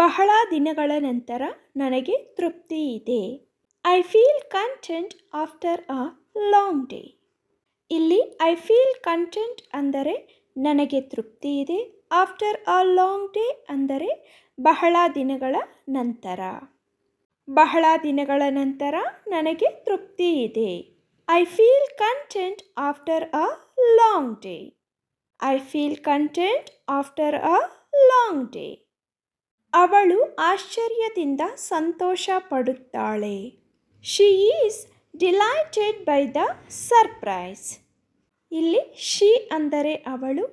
ಬಹಳ ದಿನಗಳ ನಂತರ ನನಗೆ ತೃಪ್ತಿ ಇದೆ. I feel content after a long day. ಇಲ್ಲಿ ಐ ಫೀಲ್ ಕಂಟೆಂಟ್ ಅಂದರೆ ನನಗೆ ತೃಪ್ತಿ ಇದೆ. ಆಫ್ಟರ್ ಅ ಲಾಂಗ್ ಡೇ ಅಂದರೆ ಬಹಳ ದಿನಗಳ ನಂತರ. ಬಹಳ ದಿನಗಳ ನಂತರ ನನಗೆ ತೃಪ್ತಿ ಇದೆ. I feel content after a long day. I feel content after a long day. ಅವಳು ಆಶ್ಚರ್ಯದಿಂದ ಸಂತೋಷ ಪಡುತ್ತಾಳೆ. She is delighted by the surprise. ಇಲ್ಲಿ ಶಿ ಅಂದರೆ ಅವಳು,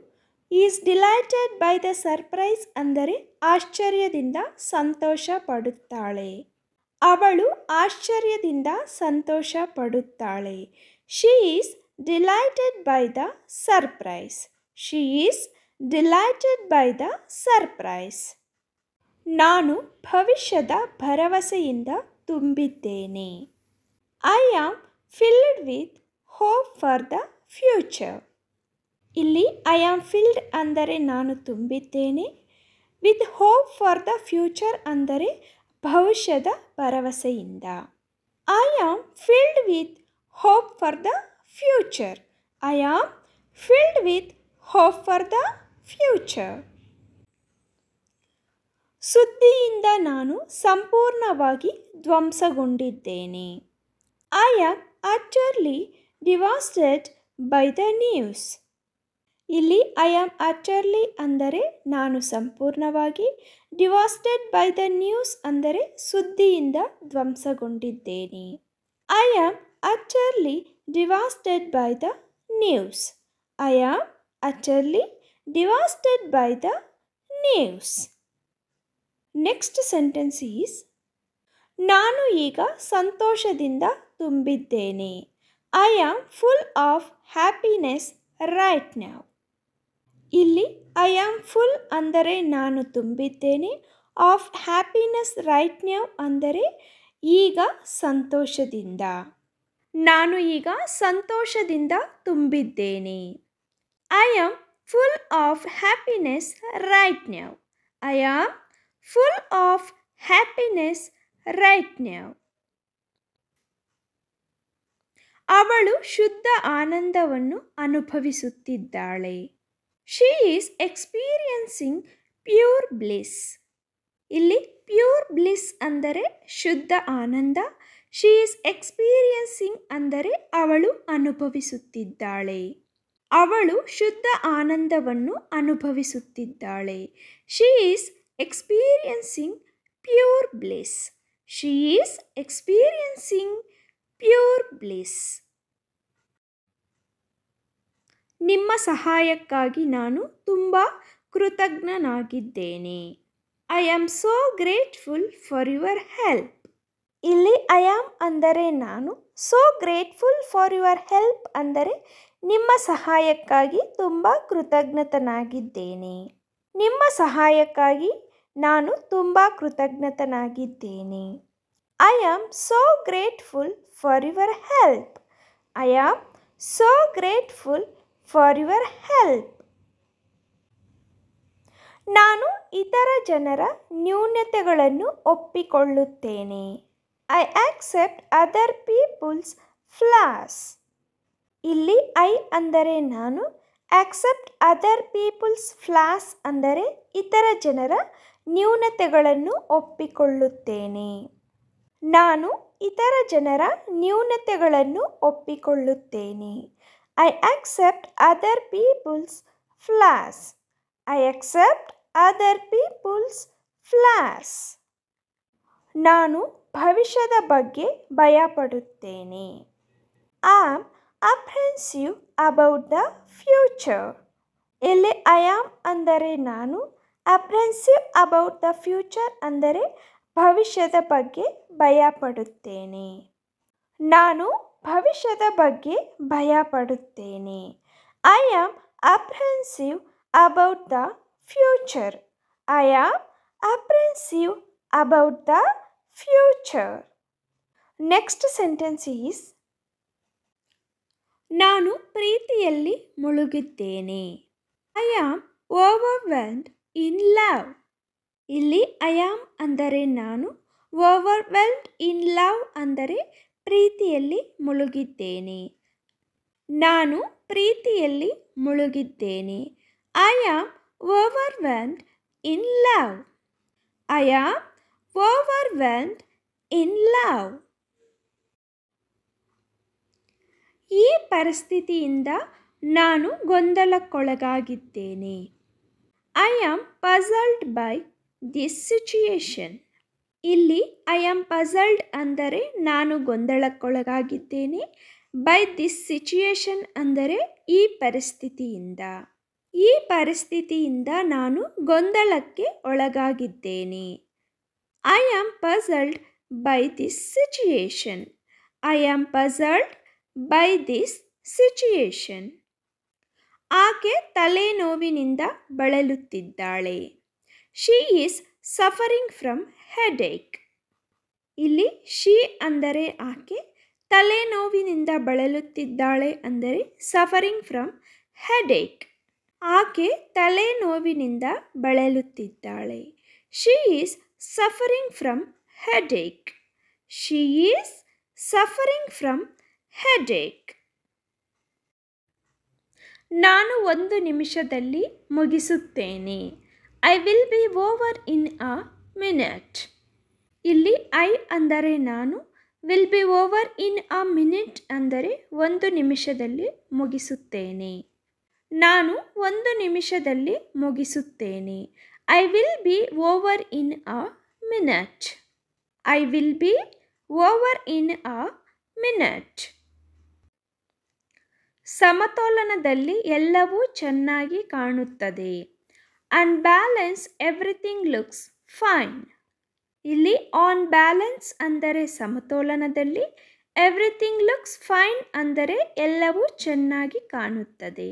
is delighted by the surprise ಅಂದರೆ ಆಶ್ಚರ್ಯದಿಂದ ಸಂತೋಷ ಪಡುತ್ತಾಳೆ. ಅವಳು ಆಶ್ಚರ್ಯದಿಂದ ಸಂತೋಷ ಪಡುತ್ತಾಳೆ. She is delighted by the surprise. She is delighted by the surprise. ನಾನು ಭವಿಷ್ಯದ ಭರವಸೆಯಿಂದ ತುಂಬಿದ್ದೇನೆ. I am filled with hope for the future. ಇಲ್ಲಿ ಐ ಆಮ್ ಫಿಲ್ಡ್ ಅಂದರೆ ನಾನು ತುಂಬಿದ್ದೇನೆ. With hope for the future ಅಂದರೆ ಭವಿಷ್ಯದ ಭರವಸೆಯಿಂದ. I am filled with hope for the future. I am filled with hope for the future. ಸುದ್ದಿಯಿಂದ ನಾನು ಸಂಪೂರ್ಣವಾಗಿ ಧ್ವಂಸಗೊಂಡಿದ್ದೇನೆ. I am utterly devastated by the news. ಇಲ್ಲಿ ಐ ಆಮ್ ಅಟರ್ಲಿ ಅಂದರೆ ನಾನು ಸಂಪೂರ್ಣವಾಗಿ, ಡಿವಾಸ್ಟೆಡ್ ಬೈ ದ ನ್ಯೂಸ್ ಅಂದರೆ ಸುದ್ದಿಯಿಂದ ಧ್ವಂಸಗೊಂಡಿದ್ದೇನೆ. I am utterly devastated by the news. I am utterly devastated by the news. Next sentence is ನಾನು ಈಗ ಸಂತೋಷದಿಂದ ತುಂಬಿದ್ದೇನೆ. I am full of happiness right now. ಇಲ್ಲಿ ಐ ಆಮ್ ಫುಲ್ ಅಂದರೆ ನಾನು ತುಂಬಿದ್ದೇನೆ. ಆಫ್ ಹ್ಯಾಪಿನೆಸ್ ರೈಟ್ ನೌ ಅಂದರೆ ಈಗ ಸಂತೋಷದಿಂದ. ನಾನು ಈಗ ಸಂತೋಷದಿಂದ ತುಂಬಿದ್ದೇನೆ. I am full of happiness right now. I am full of happiness right now. ಅವಳು ಶುದ್ಧ ಆನಂದವನ್ನು ಅನುಭವಿಸುತ್ತಿದ್ದಾಳೆ. She is experiencing pure bliss. ಇಲ್ಲಿ ಪ್ಯೂರ್ ಬ್ಲಿಸ್ ಅಂದರೆ ಶುದ್ಧ ಆನಂದ. ಶಿ ಈಸ್ ಎಕ್ಸ್ಪೀರಿಯನ್ಸಿಂಗ್ ಅಂದರೆ ಅವಳು ಅನುಭವಿಸುತ್ತಿದ್ದಾಳೆ. ಅವಳು ಶುದ್ಧ ಆನಂದವನ್ನು ಅನುಭವಿಸುತ್ತಿದ್ದಾಳೆ. She is experiencing pure bliss. She is experiencing pure bliss. ನಿಮ್ಮ ಸಹಾಯಕ್ಕಾಗಿ ನಾನು ತುಂಬ ಕೃತಜ್ಞನಾಗಿದ್ದೇನೆ. I am so grateful for your help. ಇಲ್ಲಿ ಐ ಆಮ್ ಅಂದರೆ ನಾನು, so grateful for your help ಅಂದರೆ ನಿಮ್ಮ ಸಹಾಯಕ್ಕಾಗಿ ತುಂಬ ಕೃತಜ್ಞನಾಗಿದ್ದೇನೆ. ನಿಮ್ಮ ಸಹಾಯಕ್ಕಾಗಿ ನಾನು ತುಂಬ ಕೃತಜ್ಞನಾಗಿದ್ದೇನೆ. I am so grateful for your help. I am so grateful for your help. ನಾನು ಇತರ ಜನರ ನ್ಯೂನತೆಗಳನ್ನು ಒಪ್ಪಿಕೊಳ್ಳುತ್ತೇನೆ. I accept other people's flaws. ಇಲ್ಲಿ ಐ ಅಂದರೆ ನಾನು, ಆಕ್ಸೆಪ್ಟ್ ಅದರ್ ಪೀಪಲ್ಸ್ ಫ್ಲಾಸ್ ಅಂದರೆ ಇತರ ಜನರ ನ್ಯೂನತೆಗಳನ್ನು ಒಪ್ಪಿಕೊಳ್ಳುತ್ತೇನೆ. ನಾನು ಇತರ ಜನರ ನ್ಯೂನತೆಗಳನ್ನು ಒಪ್ಪಿಕೊಳ್ಳುತ್ತೇನೆ. I accept other people's flaws. I accept other people's flaws. ನಾನು ಭವಿಷ್ಯದ ಬಗ್ಗೆ ಭಯಪಡುತ್ತೇನೆ. I am apprehensive about the future. ಇಲ್ಲಿ ಐ ಆಮ್ ಅಂದರೆ ನಾನು, ಅಪ್ರೆನ್ಸಿವ್ ಅಬೌಟ್ ದ ಫ್ಯೂಚರ್ ಅಂದರೆ ಭವಿಷ್ಯದ ಬಗ್ಗೆ ಭಯಪಡುತ್ತೇನೆ. ನಾನು ಭವಿಷ್ಯದ ಬಗ್ಗೆ ಭಯಪಡುತ್ತೇನೆ. I am apprehensive about the future. I am apprehensive about the future. Next sentence is ನಾನು ಪ್ರೀತಿಯಲ್ಲಿ ಮುಳುಗಿದ್ದೇನೆ. I am overwhelmed in love. ಇಲ್ಲಿ ಐ ಆಮ್ ಅಂದರೆ ನಾನು, ಓವರ್ವೆಲ್ಮ್ಡ್ ಇನ್ ಲವ್ ಅಂದರೆ ಪ್ರೀತಿಯಲ್ಲಿ ಮುಳುಗಿದ್ದೇನೆ. ನಾನು ಪ್ರೀತಿಯಲ್ಲಿ ಮುಳುಗಿದ್ದೇನೆ. I am overwhelmed in love. I am overwhelmed in love. ಈ ಪರಿಸ್ಥಿತಿಯಿಂದ ನಾನು ಗೊಂದಲಕ್ಕೊಳಗಾಗಿದ್ದೇನೆ. I am puzzled by this situation. ಇಲ್ಲಿ ಐ ಆಮ್ ಪಝಲ್ಡ್ ಅಂದರೆ ನಾನು ಗೊಂದಲಕ್ಕೊಳಗಾಗಿದ್ದೇನೆ. ಬೈ ದಿಸ್ ಸಿಚುಯೇಷನ್ ಅಂದರೆ ಈ ಪರಿಸ್ಥಿತಿಯಿಂದ. ಈ ಪರಿಸ್ಥಿತಿಯಿಂದ ನಾನು ಗೊಂದಲಕ್ಕೆ ಒಳಗಾಗಿದ್ದೇನೆ. I am puzzled by this situation. I am puzzled by this situation. ಆಕೆ ತಲೆನೋವಿನಿಂದ ಬಳಲುತ್ತಿದ್ದಾಳೆ. She is suffering from headache. ಇಲ್ಲಿ ಶಿ ಅಂದರೆ ಆಕೆ, ತಲೆನೋವಿನಿಂದ ಬಳಲುತ್ತಿದ್ದಾಳೆ ಅಂದರೆ ಸಫರಿಂಗ್ ಫ್ರಮ್ ಹೆಡೇಕ್. ಆಕೆ ತಲೆನೋವಿನಿಂದ ಬಳಲುತ್ತಿದ್ದಾಳೆ. She is suffering from headache. She is suffering from headache. ನಾನು 1 ನಿಮಿಷದಲ್ಲಿ ಮುಗಿಸುತ್ತೇನೆ. I will be over in a minute. ಇಲ್ಲಿ ಐ ಅಂದರೆ ನಾನು, will be over in a minute ಅಂದರೆ 1 ನಿಮಿಷದಲ್ಲಿ ಮುಗಿಸುತ್ತೇನೆ. ನಾನು 1 ನಿಮಿಷದಲ್ಲಿ ಮುಗಿಸುತ್ತೇನೆ. I will be over in a minute. I will be over in a minute. ಸಮತೋಲನದಲ್ಲಿ ಎಲ್ಲವೂ ಚೆನ್ನಾಗಿ ಕಾಣುತ್ತದೆ. On balance everything looks fine. ಇಲ್ಲಿ ಆನ್ ಬ್ಯಾಲೆನ್ಸ್ ಅಂದರೆ ಸಮತೋಲನದಲ್ಲಿ, ಎವ್ರಿಥಿಂಗ್ ಲುಕ್ಸ್ ಫೈನ್ ಅಂದರೆ ಎಲ್ಲವೂ ಚೆನ್ನಾಗಿ ಕಾಣುತ್ತದೆ.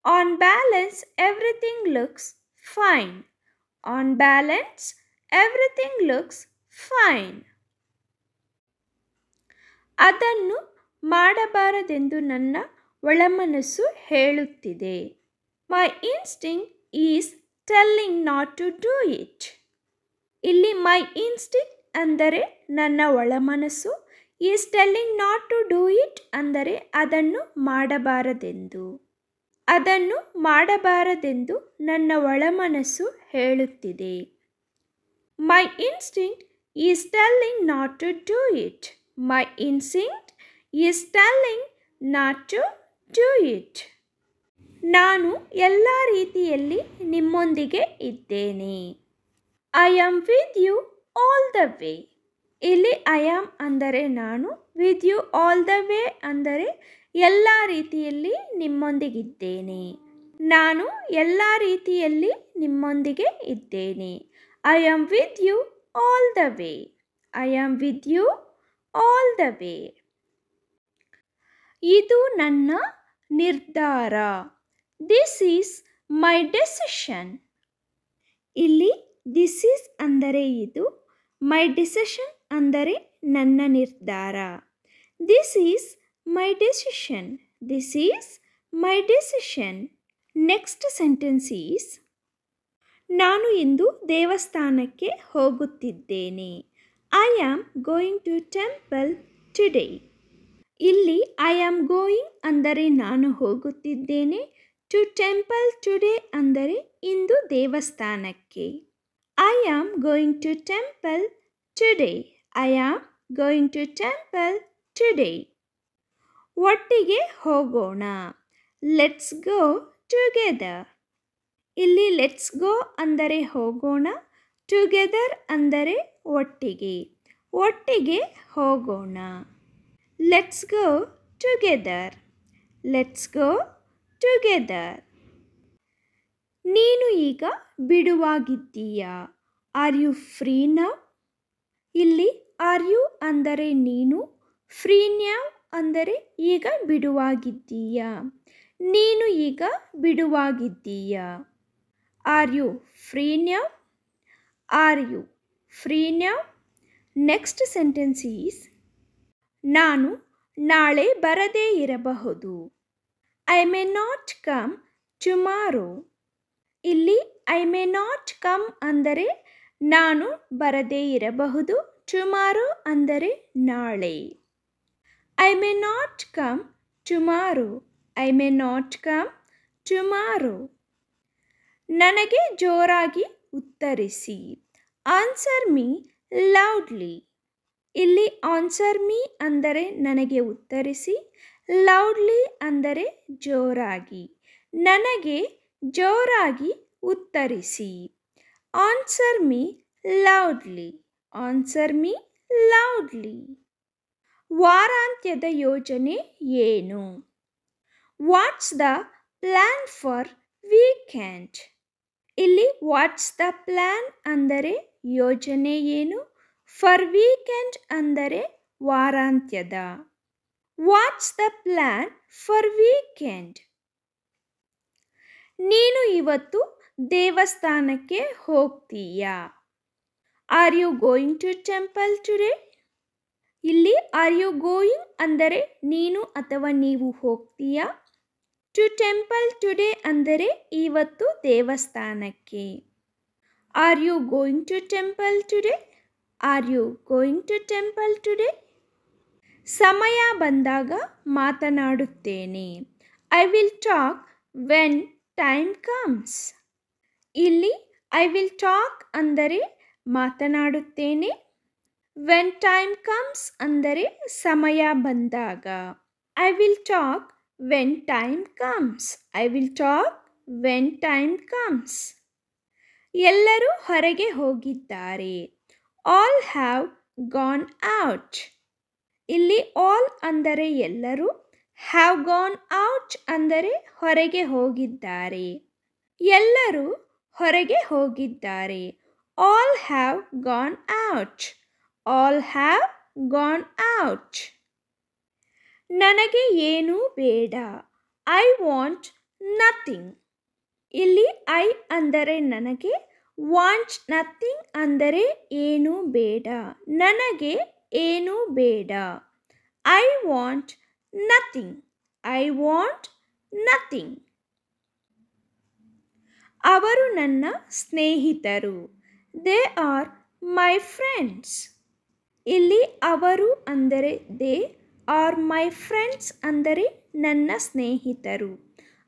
On balance everything looks fine. On balance everything looks fine. ಅದನ್ನು ಮಾಡಬಾರದೆಂದು ನನ್ನ ಒಳಮನಸ್ಸು ಹೇಳುತ್ತಿದೆ. My instinct is telling not to do it. ಇಲ್ಲಿ ಮೈ ಇನ್ಸ್ಟಿಂಕ್ಟ್ ಅಂದರೆ ನನ್ನ ಒಳಮನಸ್ಸು, is telling not to do it ಅಂದರೆ ಅದನ್ನು ಮಾಡಬಾರದೆಂದು. ಅದನ್ನು ಮಾಡಬಾರದೆಂದು ನನ್ನ ಒಳಮನಸ್ಸು ಹೇಳುತ್ತಿದೆ. My instinct is telling not to do it. My instinct is telling not to do it. ನಾನು ಎಲ್ಲ ರೀತಿಯಲ್ಲಿ ನಿಮ್ಮೊಂದಿಗೆ ಇದ್ದೇನೆ. I am with you all the way. ಇಲ್ಲಿ ಐ ಆಮ್ ಅಂದರೆ ನಾನು, with you all the way ಅಂದರೆ ಎಲ್ಲ ರೀತಿಯಲ್ಲಿ ನಿಮ್ಮೊಂದಿಗಿದ್ದೇನೆ. ನಾನು ಎಲ್ಲ ರೀತಿಯಲ್ಲಿ ನಿಮ್ಮೊಂದಿಗೆ ಇದ್ದೇನೆ. I am with you all the way. I am with you all the way. ಇದು ನನ್ನ ನಿರ್ಧಾರ. This is my decision. ಇಲ್ಲಿ ದಿಸ್ ಈಸ್ ಅಂದರೆ ಇದು, ಮೈ ಡಿಸಿಷನ್ ಅಂದರೆ ನನ್ನ ನಿರ್ಧಾರ. This is my decision. This is my decision. Next sentence is, ನಾನು ಇಂದು ದೇವಸ್ಥಾನಕ್ಕೆ ಹೋಗುತ್ತಿದ್ದೇನೆ. I am going to temple today. ಇಲ್ಲಿ ಐ ಆಮ್ ಗೋಯಿಂಗ್ ಅಂದರೆ ನಾನು ಹೋಗುತ್ತಿದ್ದೇನೆ, ಟು ಟೆಂಪಲ್ ಟುಡೇ ಅಂದರೆ ಇಂದು ದೇವಸ್ಥಾನಕ್ಕೆ. I am going to temple today. I am going to temple today. ಒಟ್ಟಿಗೆ ಹೋಗೋಣ. Let's go together. ಇಲ್ಲಿ ಲೆಟ್ಸ್ ಗೋ ಅಂದರೆ ಹೋಗೋಣ, ಟುಗೆದರ್ ಅಂದರೆ ಒಟ್ಟಿಗೆ. ಒಟ್ಟಿಗೆ ಹೋಗೋಣ. Let's go together. Let's go together. ನೀನು ಈಗ ಬಿಡುವಾಗಿದ್ದೀಯಾ? Are you free now? ಇಲ್ಲಿ ಆರ್ ಯು ಅಂದರೆ ನೀನು, ಫ್ರೀ ನೌ ಅಂದರೆ ಈಗ ಬಿಡುವಾಗಿದ್ದೀಯಾ. ನೀನು ಈಗ ಬಿಡುವಾಗಿದ್ದೀಯಾ? Are you free now? Are you free now? Next sentence is, ನಾನು ನಾಳೆ ಬರದೇ ಇರಬಹುದು. I may not come tomorrow. ಇಲ್ಲಿ ಐ ಮೇ ನಾಟ್ ಕಮ್ ಅಂದರೆ ನಾನು ಬರದೇ ಇರಬಹುದು. ಟುಮಾರೋ ಅಂದರೆ ನಾಳೆ. I may not come tomorrow. I may not come tomorrow. ನನಗೆ ಜೋರಾಗಿ ಉತ್ತರಿಸಿ. Answer me loudly. ಇಲ್ಲಿ ಆನ್ಸರ್ ಮೀ ಅಂದರೆ ನನಗೆ ಉತ್ತರಿಸಿ, ಲೌಡ್ಲಿ ಅಂದರೆ ಜೋರಾಗಿ. ನನಗೆ ಜೋರಾಗಿ ಉತ್ತರಿಸಿ. Answer me loudly. Answer me loudly. ವಾರಾಂತ್ಯದ ಯೋಜನೆ ಏನು? What's the plan for weekend? ಇಲ್ಲಿ ವಾಟ್ಸ್ ದ ಪ್ಲ್ಯಾನ್ ಅಂದರೆ ಯೋಜನೆ ಏನು, ಫಾರ್ ವೀಕೆಂಡ್ ಅಂದರೆ ವಾರಾಂತ್ಯದ. What's the plan for weekend? ನೀನು ಇವತ್ತು ದೇವಸ್ಥಾನಕ್ಕೆ ಹೋಗ್ತೀಯಾ? Are you going to temple today? ಇಲ್ಲಿ ಆರ್ ಯು ಗೋಯಿಂಗ್ ಅಂದರೆ ನೀನು ಅಥವಾ ನೀವು ಹೋಗ್ತೀಯಾ. ಟು ಟೆಂಪಲ್ ಟುಡೇ ಅಂದರೆ ಇವತ್ತು ದೇವಸ್ಥಾನಕ್ಕೆ. Are you going to temple today? Are you going to temple today? ಸಮಯ ಬಂದಾಗ ಮಾತನಾಡುತ್ತೇನೆ. I will talk when time comes. ಇಲ್ಲಿ ಐ ವಿಲ್ ಟಾಕ್ ಅಂದರೆ ಮಾತನಾಡುತ್ತೇನೆ. ವೆನ್ ಟೈಮ್ ಕಮ್ಸ್ ಅಂದರೆ ಸಮಯ ಬಂದಾಗ. I will talk when time comes. I will talk when time comes. ಎಲ್ಲರೂ ಹೊರಗೆ ಹೋಗಿದ್ದಾರೆ. All have gone out. ಇಲ್ಲಿ ಆಲ್ ಅಂದರೆ ಎಲ್ಲರೂ, ಹ್ಯಾವ್ ಗಾನ್ ಔಟ್ ಅಂದರೆ ಹೊರಗೆ ಹೋಗಿದ್ದಾರೆ. ಎಲ್ಲರೂ ಹೊರಗೆ ಹೋಗಿದ್ದಾರೆ. All have gone out. All have gone out. ನನಗೆ ಏನೂ ಬೇಡ. I want nothing. ಇಲ್ಲಿ ಐ ಅಂದರೆ ನನಗೆ, ವಾಂಟ್ ನಥಿಂಗ್ ಅಂದರೆ ಏನೂ ಬೇಡ. ನನಗೆ ಏನೂ ಬೇಡ. I want nothing. I want nothing. ಅವರು ನನ್ನ ಸ್ನೇಹಿತರು. They are my friends. ಇಲ್ಲಿ ಅವರು ಅಂದರೆ ದೇ, ಆರ್ ಮೈ ಫ್ರೆಂಡ್ಸ್ ಅಂದರೆ ನನ್ನ ಸ್ನೇಹಿತರು.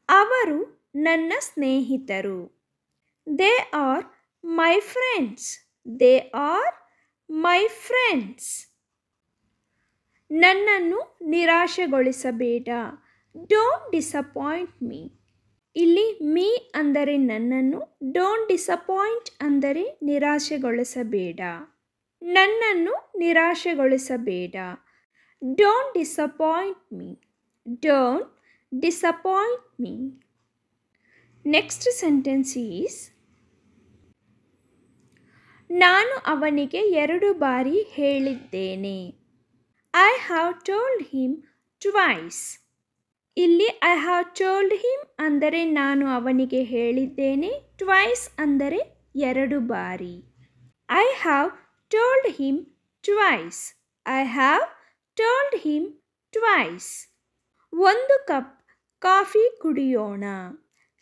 ಅವರು ನನ್ನ ಸ್ನೇಹಿತರು. They are my friends. They are my friends. ನನ್ನನ್ನು ನಿರಾಶೆಗೊಳಿಸಬೇಡ. Don't disappoint me. ಇಲ್ಲಿ ಮೀ ಅಂದರೆ ನನ್ನನ್ನು, ಡೋಂಟ್ ಡಿಸಪಾಯಿಂಟ್ ಅಂದರೆ ನಿರಾಶೆಗೊಳಿಸಬೇಡ. ನನ್ನನ್ನು ನಿರಾಶೆಗೊಳಿಸಬೇಡ. Don't disappoint me. Don't disappoint me. Next sentence is, ನಾನು ಅವನಿಗೆ 2 ಬಾರಿ ಹೇಳಿದ್ದೇನೆ. I have told him twice. ಇಲ್ಲಿ ಐ ಹ್ಯಾವ್ ಟೋಲ್ಡ್ ಹಿಮ್ ಅಂದರೆ ನಾನು ಅವನಿಗೆ ಹೇಳಿದ್ದೇನೆ. ಟ್ವೈಸ್ ಅಂದರೆ 2 ಬಾರಿ. I have told him twice. I have told him twice. 1 cup coffee ಕುಡಿಯೋಣ.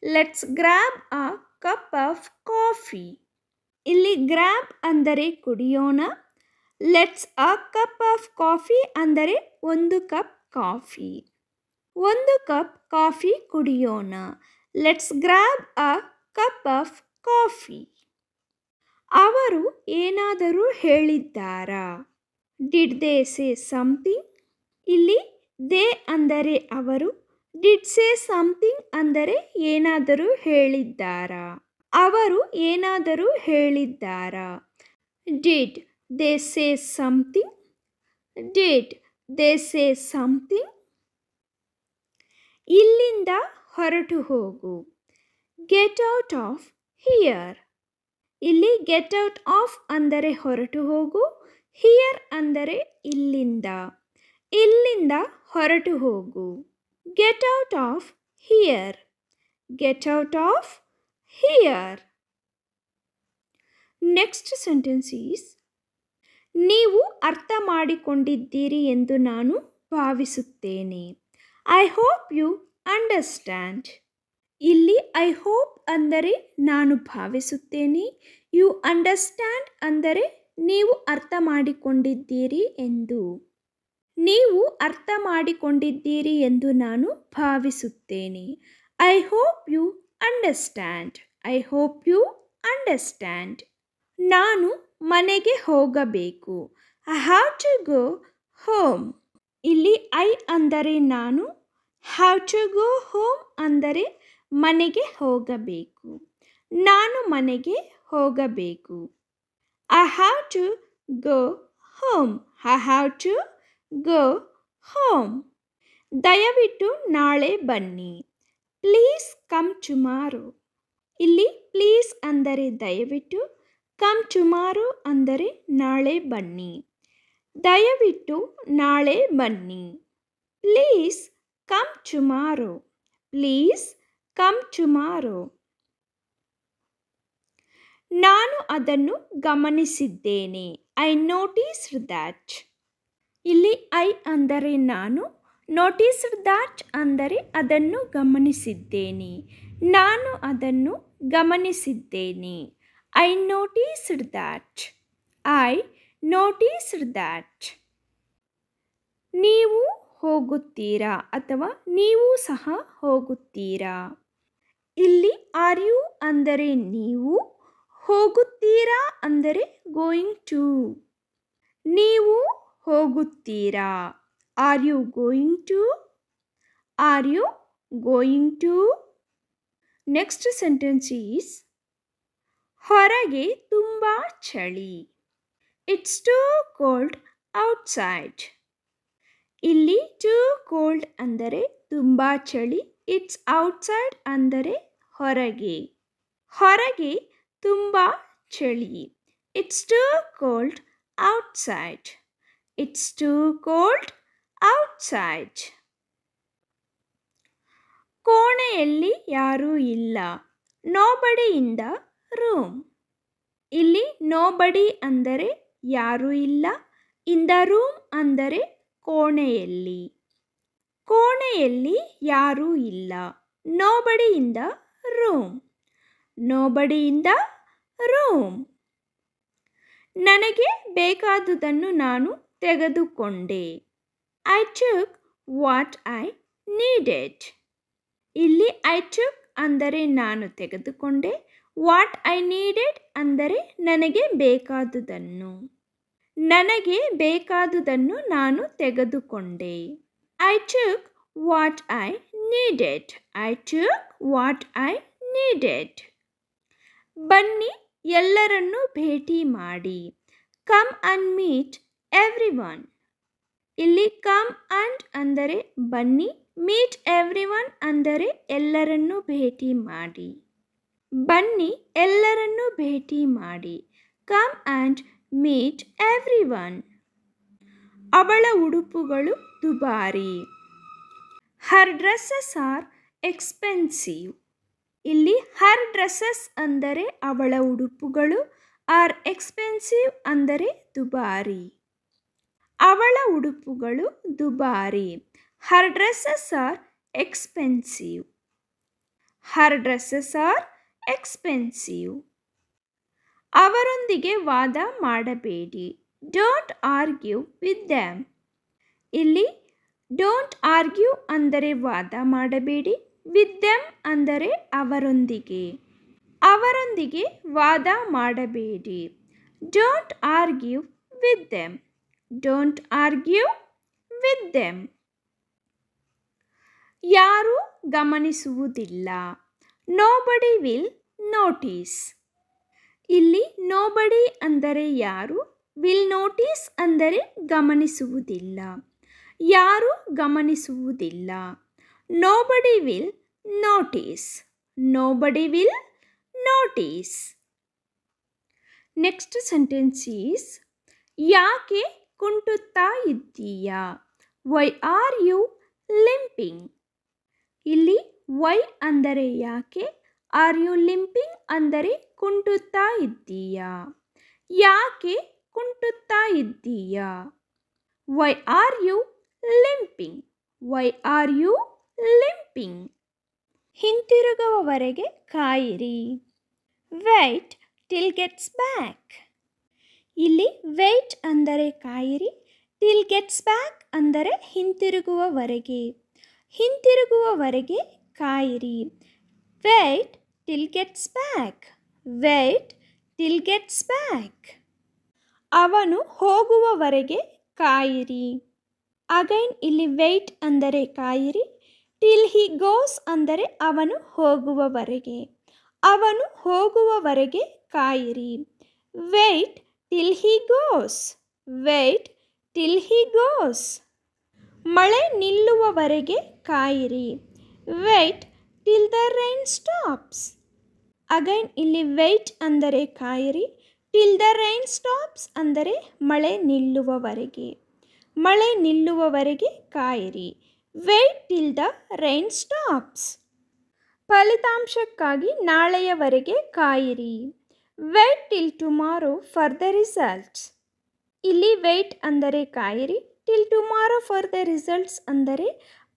Let's grab a cup of coffee. ಇಲ್ಲಿ ಗ್ರ್ಯಾಬ್ ಅಂದರೆ ಕುಡಿಯೋಣ. Let's a cup of coffee ಅಂದರೆ 1 ಕಪ್ ಕಾಫಿ. 1 ಕಪ್ ಕಾಫಿ ಕುಡಿಯೋಣ. Let's grab a cup of coffee. ಅವರು ಏನಾದರೂ ಹೇಳಿದ್ದಾರಾ? Did they say something? ಇಲ್ಲಿ ದೇ ಅಂದರೆ ಅವರು, ಡಿಡ್ ಸೇ ಸಮಥಿಂಗ್ ಅಂದರೆ ಏನಾದರೂ ಹೇಳಿದ್ದಾರಾ. ಅವರು ಏನಾದರೂ ಹೇಳಿದ್ದಾರಾ? Did they say something? Did they say something? ಇಲ್ಲಿಂದ ಹೊರಟು ಹೋಗು. Get out of here. ಇಲ್ಲಿ ಗೆಟ್ ಔಟ್ ಆಫ್ ಅಂದರೆ ಹೊರಟು ಹೋಗು. ಹಿಯರ್ ಅಂದರೆ ಇಲ್ಲಿಂದ. ಇಲ್ಲಿಂದ ಹೊರಟು ಹೋಗು. Get out of here. Get out of here. Next sentence is, ನೀವು ಅರ್ಥ ಮಾಡಿಕೊಂಡಿದ್ದೀರಿ ಎಂದು ನಾನು ಭಾವಿಸುತ್ತೇನೆ. I hope you understand. ಇಲ್ಲಿ ಐ ಹೋಪ್ ಅಂದರೆ ನಾನು ಭಾವಿಸುತ್ತೇನೆ. ಯು ಅಂಡರ್ಸ್ಟ್ಯಾಂಡ್ ಅಂದರೆ ನೀವು ಅರ್ಥ ಮಾಡಿಕೊಂಡಿದ್ದೀರಿ ಎಂದು. ನೀವು ಅರ್ಥ ಮಾಡಿಕೊಂಡಿದ್ದೀರಿ ಎಂದು ನಾನು ಭಾವಿಸುತ್ತೇನೆ. I hope you understand. I hope you understand. ನಾನು ಮನೆಗೆ ಹೋಗಬೇಕು. I have to go home. ಇಲ್ಲಿ ಐ ಅಂದರೆ ನಾನು, ಹ್ಯಾವ್ ಟು ಗೋ ಹೋಮ್ ಅಂದರೆ ಮನೆಗೆ ಹೋಗಬೇಕು. ನಾನು ಮನೆಗೆ ಹೋಗಬೇಕು. I have to go home. I have to go home. ದಯವಿಟ್ಟು ನಾಳೆ ಬನ್ನಿ. Please come tomorrow. ಇಲ್ಲಿ ಪ್ಲೀಸ್ ಅಂದರೆ ದಯವಿಟ್ಟು, ಕಮ್ ಟುಮಾರೋ ಅಂದರೆ ನಾಳೆ ಬನ್ನಿ. ದಯವಿಟ್ಟು ನಾಳೆ ಬನ್ನಿ. Please come tomorrow. Please come tomorrow. ನಾನು ಅದನ್ನು ಗಮನಿಸಿದ್ದೇನೆ. I noticed that. ಇಲ್ಲಿ ಐ ಅಂದರೆ ನಾನು, ನೋಟಿಸ್ಡ್ ದ್ಯಾಟ್ ಅಂದರೆ ಅದನ್ನು ಗಮನಿಸಿದ್ದೇನೆ. ನಾನು ಅದನ್ನು ಗಮನಿಸಿದ್ದೇನೆ. I noticed that. I noticed that. ನೀವು ಹೋಗುತ್ತೀರಾ ಅಥವಾ ನೀವು ಸಹ ಹೋಗುತ್ತೀರಾ. ಇಲ್ಲಿ ಆರ್ ಯು ಅಂದರೆ ನೀವು, ಹೋಗುತ್ತೀರಾ ಅಂದರೆ ಗೋಯಿಂಗ್ ಟು. ನೀವು ಹೋಗುತ್ತೀರಾ. Are you going to. Are you going to. Next sentence is ಹೊರಗೆ ತುಂಬ ಚಳಿ. It's too cold outside. ಇಲ್ಲಿ ಟೂ ಕೋಲ್ಡ್ ಅಂದರೆ ತುಂಬ ಚಳಿ. ಇಟ್ಸ್ ಔಟ್ಸೈಡ್ ಅಂದರೆ ಹೊರಗೆ. ಹೊರಗೆ ತುಂಬ ಚಳಿ. It's too cold outside. It's too cold outside. ಕೋಣೆಯಲ್ಲಿ ಯಾರೂ ಇಲ್ಲ. Nobody in the room. ಇಲ್ಲಿ ನೋಬಡಿ ಅಂದರೆ ಯಾರೂ ಇಲ್ಲ. ಇನ್ ದ ರೂಮ್ ಅಂದರೆ ಕೋಣೆಯಲ್ಲಿ. ಕೋಣೆಯಲ್ಲಿ ಯಾರೂ ಇಲ್ಲ. Nobody in the room. Nobody in the room. ನನಗೆ ಬೇಕಾದುದನ್ನು ನಾನು ತೆಗೆದುಕೊಂಡೆ. I took what I needed. ಇಲ್ಲಿ ಐ ಟುಕ್ ಅಂದರೆ ನಾನು ತೆಗೆದುಕೊಂಡೆ. ವಾಟ್ ಐ ನೀಡೆಡ್ ಅಂದರೆ ನನಗೆ ಬೇಕಾದುದನ್ನು. ನನಗೆ ಬೇಕಾದುದನ್ನು ನಾನು ತೆಗೆದುಕೊಂಡೆ. I took what I needed. I took what I needed. ಬನ್ನಿ ಎಲ್ಲರನ್ನೂ ಭೇಟಿ ಮಾಡಿ. Come and meet every one. ಇಲ್ಲಿ ಕಮ್ ಅಂಡ್ ಅಂದರೆ ಬನ್ನಿ, ಮೀಟ್ ಎವ್ರಿ ಒನ್ ಅಂದರೆ ಎಲ್ಲರನ್ನೂ ಭೇಟಿ ಮಾಡಿ. ಬನ್ನಿ ಎಲ್ಲರನ್ನೂ ಭೇಟಿ ಮಾಡಿ. Come and meet every one. ಅವಳ ಉಡುಪುಗಳು ದುಬಾರಿ. ಹರ್ ಡ್ರೆಸ್ಸಸ್ ಆರ್ ಎಕ್ಸ್ಪೆನ್ಸಿವ್. ಇಲ್ಲಿ ಹರ್ ಡ್ರೆಸ್ಸಸ್ ಅಂದರೆ ಅವಳ ಉಡುಪುಗಳು, ಆರ್ ಎಕ್ಸ್ಪೆನ್ಸಿವ್ ಅಂದರೆ ದುಬಾರಿ. ಅವಳ ಉಡುಪುಗಳು ದುಬಾರಿ. ಹರ್ ಡ್ರೆಸ್ಸಸ್ ಆರ್ ಎಕ್ಸ್ಪೆನ್ಸಿವ್. ಹರ್ ಡ್ರೆಸ್ಸಸ್ ಆರ್ ಎಕ್ಸ್ಪೆನ್ಸಿವ್. ಅವರೊಂದಿಗೆ ವಾದ ಮಾಡಬೇಡಿ. Don't argue with damn. ಇಲ್ಲಿ ಡೋಂಟ್ ಆರ್ಗ್ಯೂ ಅಂದರೆ ವಾದ ಮಾಡಬೇಡಿ. ವಿತ್ ದೆಮ್ ಅಂದರೆ ಅವರೊಂದಿಗೆ. ಅವರೊಂದಿಗೆ ವಾದ ಮಾಡಬೇಡಿ. Don't argue with them. Don't argue with them. ಯಾರೂ ಗಮನಿಸುವುದಿಲ್ಲ. Nobody will notice. ಇಲ್ಲಿ ನೋಬಡಿ ಅಂದರೆ ಯಾರು, ವಿಲ್ ನೋಟಿಸ್ ಅಂದರೆ ಗಮನಿಸುವುದಿಲ್ಲ. ಯಾರೂ ಗಮನಿಸುವುದಿಲ್ಲ. Nobody will notice. Nobody will notice. Next sentence is ಯಾಕೆ ಕುಂಟುತ್ತಾ ಇದ್ದೀಯಾ. Why are you limping. ಇಲ್ಲಿ ವೈ ಅಂದರೆ ಯಾಕೆ, ಆರ್ ಯು ಲಿಂಪಿಂಗ್ ಅಂದರೆ ಕುಂಟುತ್ತಾ ಇದ್ದೀಯಾ. ಯಾಕೆ ಕುಂಟುತ್ತಾ ಇದ್ದೀಯಾ. Why are you limping. Why are you limping. ಹಿಂತಿರುಗುವವರೆಗೆ ಕಾಯಿರಿ. Wait till gets back. ಇಲ್ಲಿ ವೆಯ್ಟ್ ಅಂದರೆ ಕಾಯಿರಿ, till gets back ಅಂದರೆ ಹಿಂತಿರುಗುವವರೆಗೆ. ಹಿಂತಿರುಗುವವರೆಗೆ ಕಾಯಿರಿ. Wait till gets back. Wait till gets back. ಅವನು ಹೋಗುವವರೆಗೆ ಕಾಯಿರಿ. ಅಗೈನ್ ಇಲ್ಲಿ ವೆಯ್ಟ್ ಅಂದರೆ ಕಾಯಿರಿ. ಟಿಲ್ ಹಿ ಗೋಸ್ ಅಂದರೆ ಅವನು ಹೋಗುವವರೆಗೆ. ಅವನು ಹೋಗುವವರೆಗೆ ಕಾಯಿರಿ. Wait till he goes. Wait till he goes. ಮಳೆ ನಿಲ್ಲುವವರೆಗೆ ಕಾಯಿರಿ. Wait till the rain stops. Again ಇಲ್ಲಿ ವೆಯ್ಟ್ ಅಂದರೆ ಕಾಯಿರಿ. ಟಿಲ್ ದ ರೈನ್ ಸ್ಟಾಪ್ಸ್ ಅಂದರೆ ಮಳೆ ನಿಲ್ಲುವವರೆಗೆ. ಮಳೆ ನಿಲ್ಲುವವರೆಗೆ ಕಾಯಿರಿ. Wait till the rain stops. ಫಲಿತಾಂಶಕ್ಕಾಗಿ ನಾಳೆಯವರೆಗೆ ಕಾಯಿರಿ. Wait till tomorrow for the results. ಇಲ್ಲಿ ವೆಯ್ಟ್ ಅಂದರೆ ಕಾಯಿರಿ. Till tomorrow for the results ಅಂದರೆ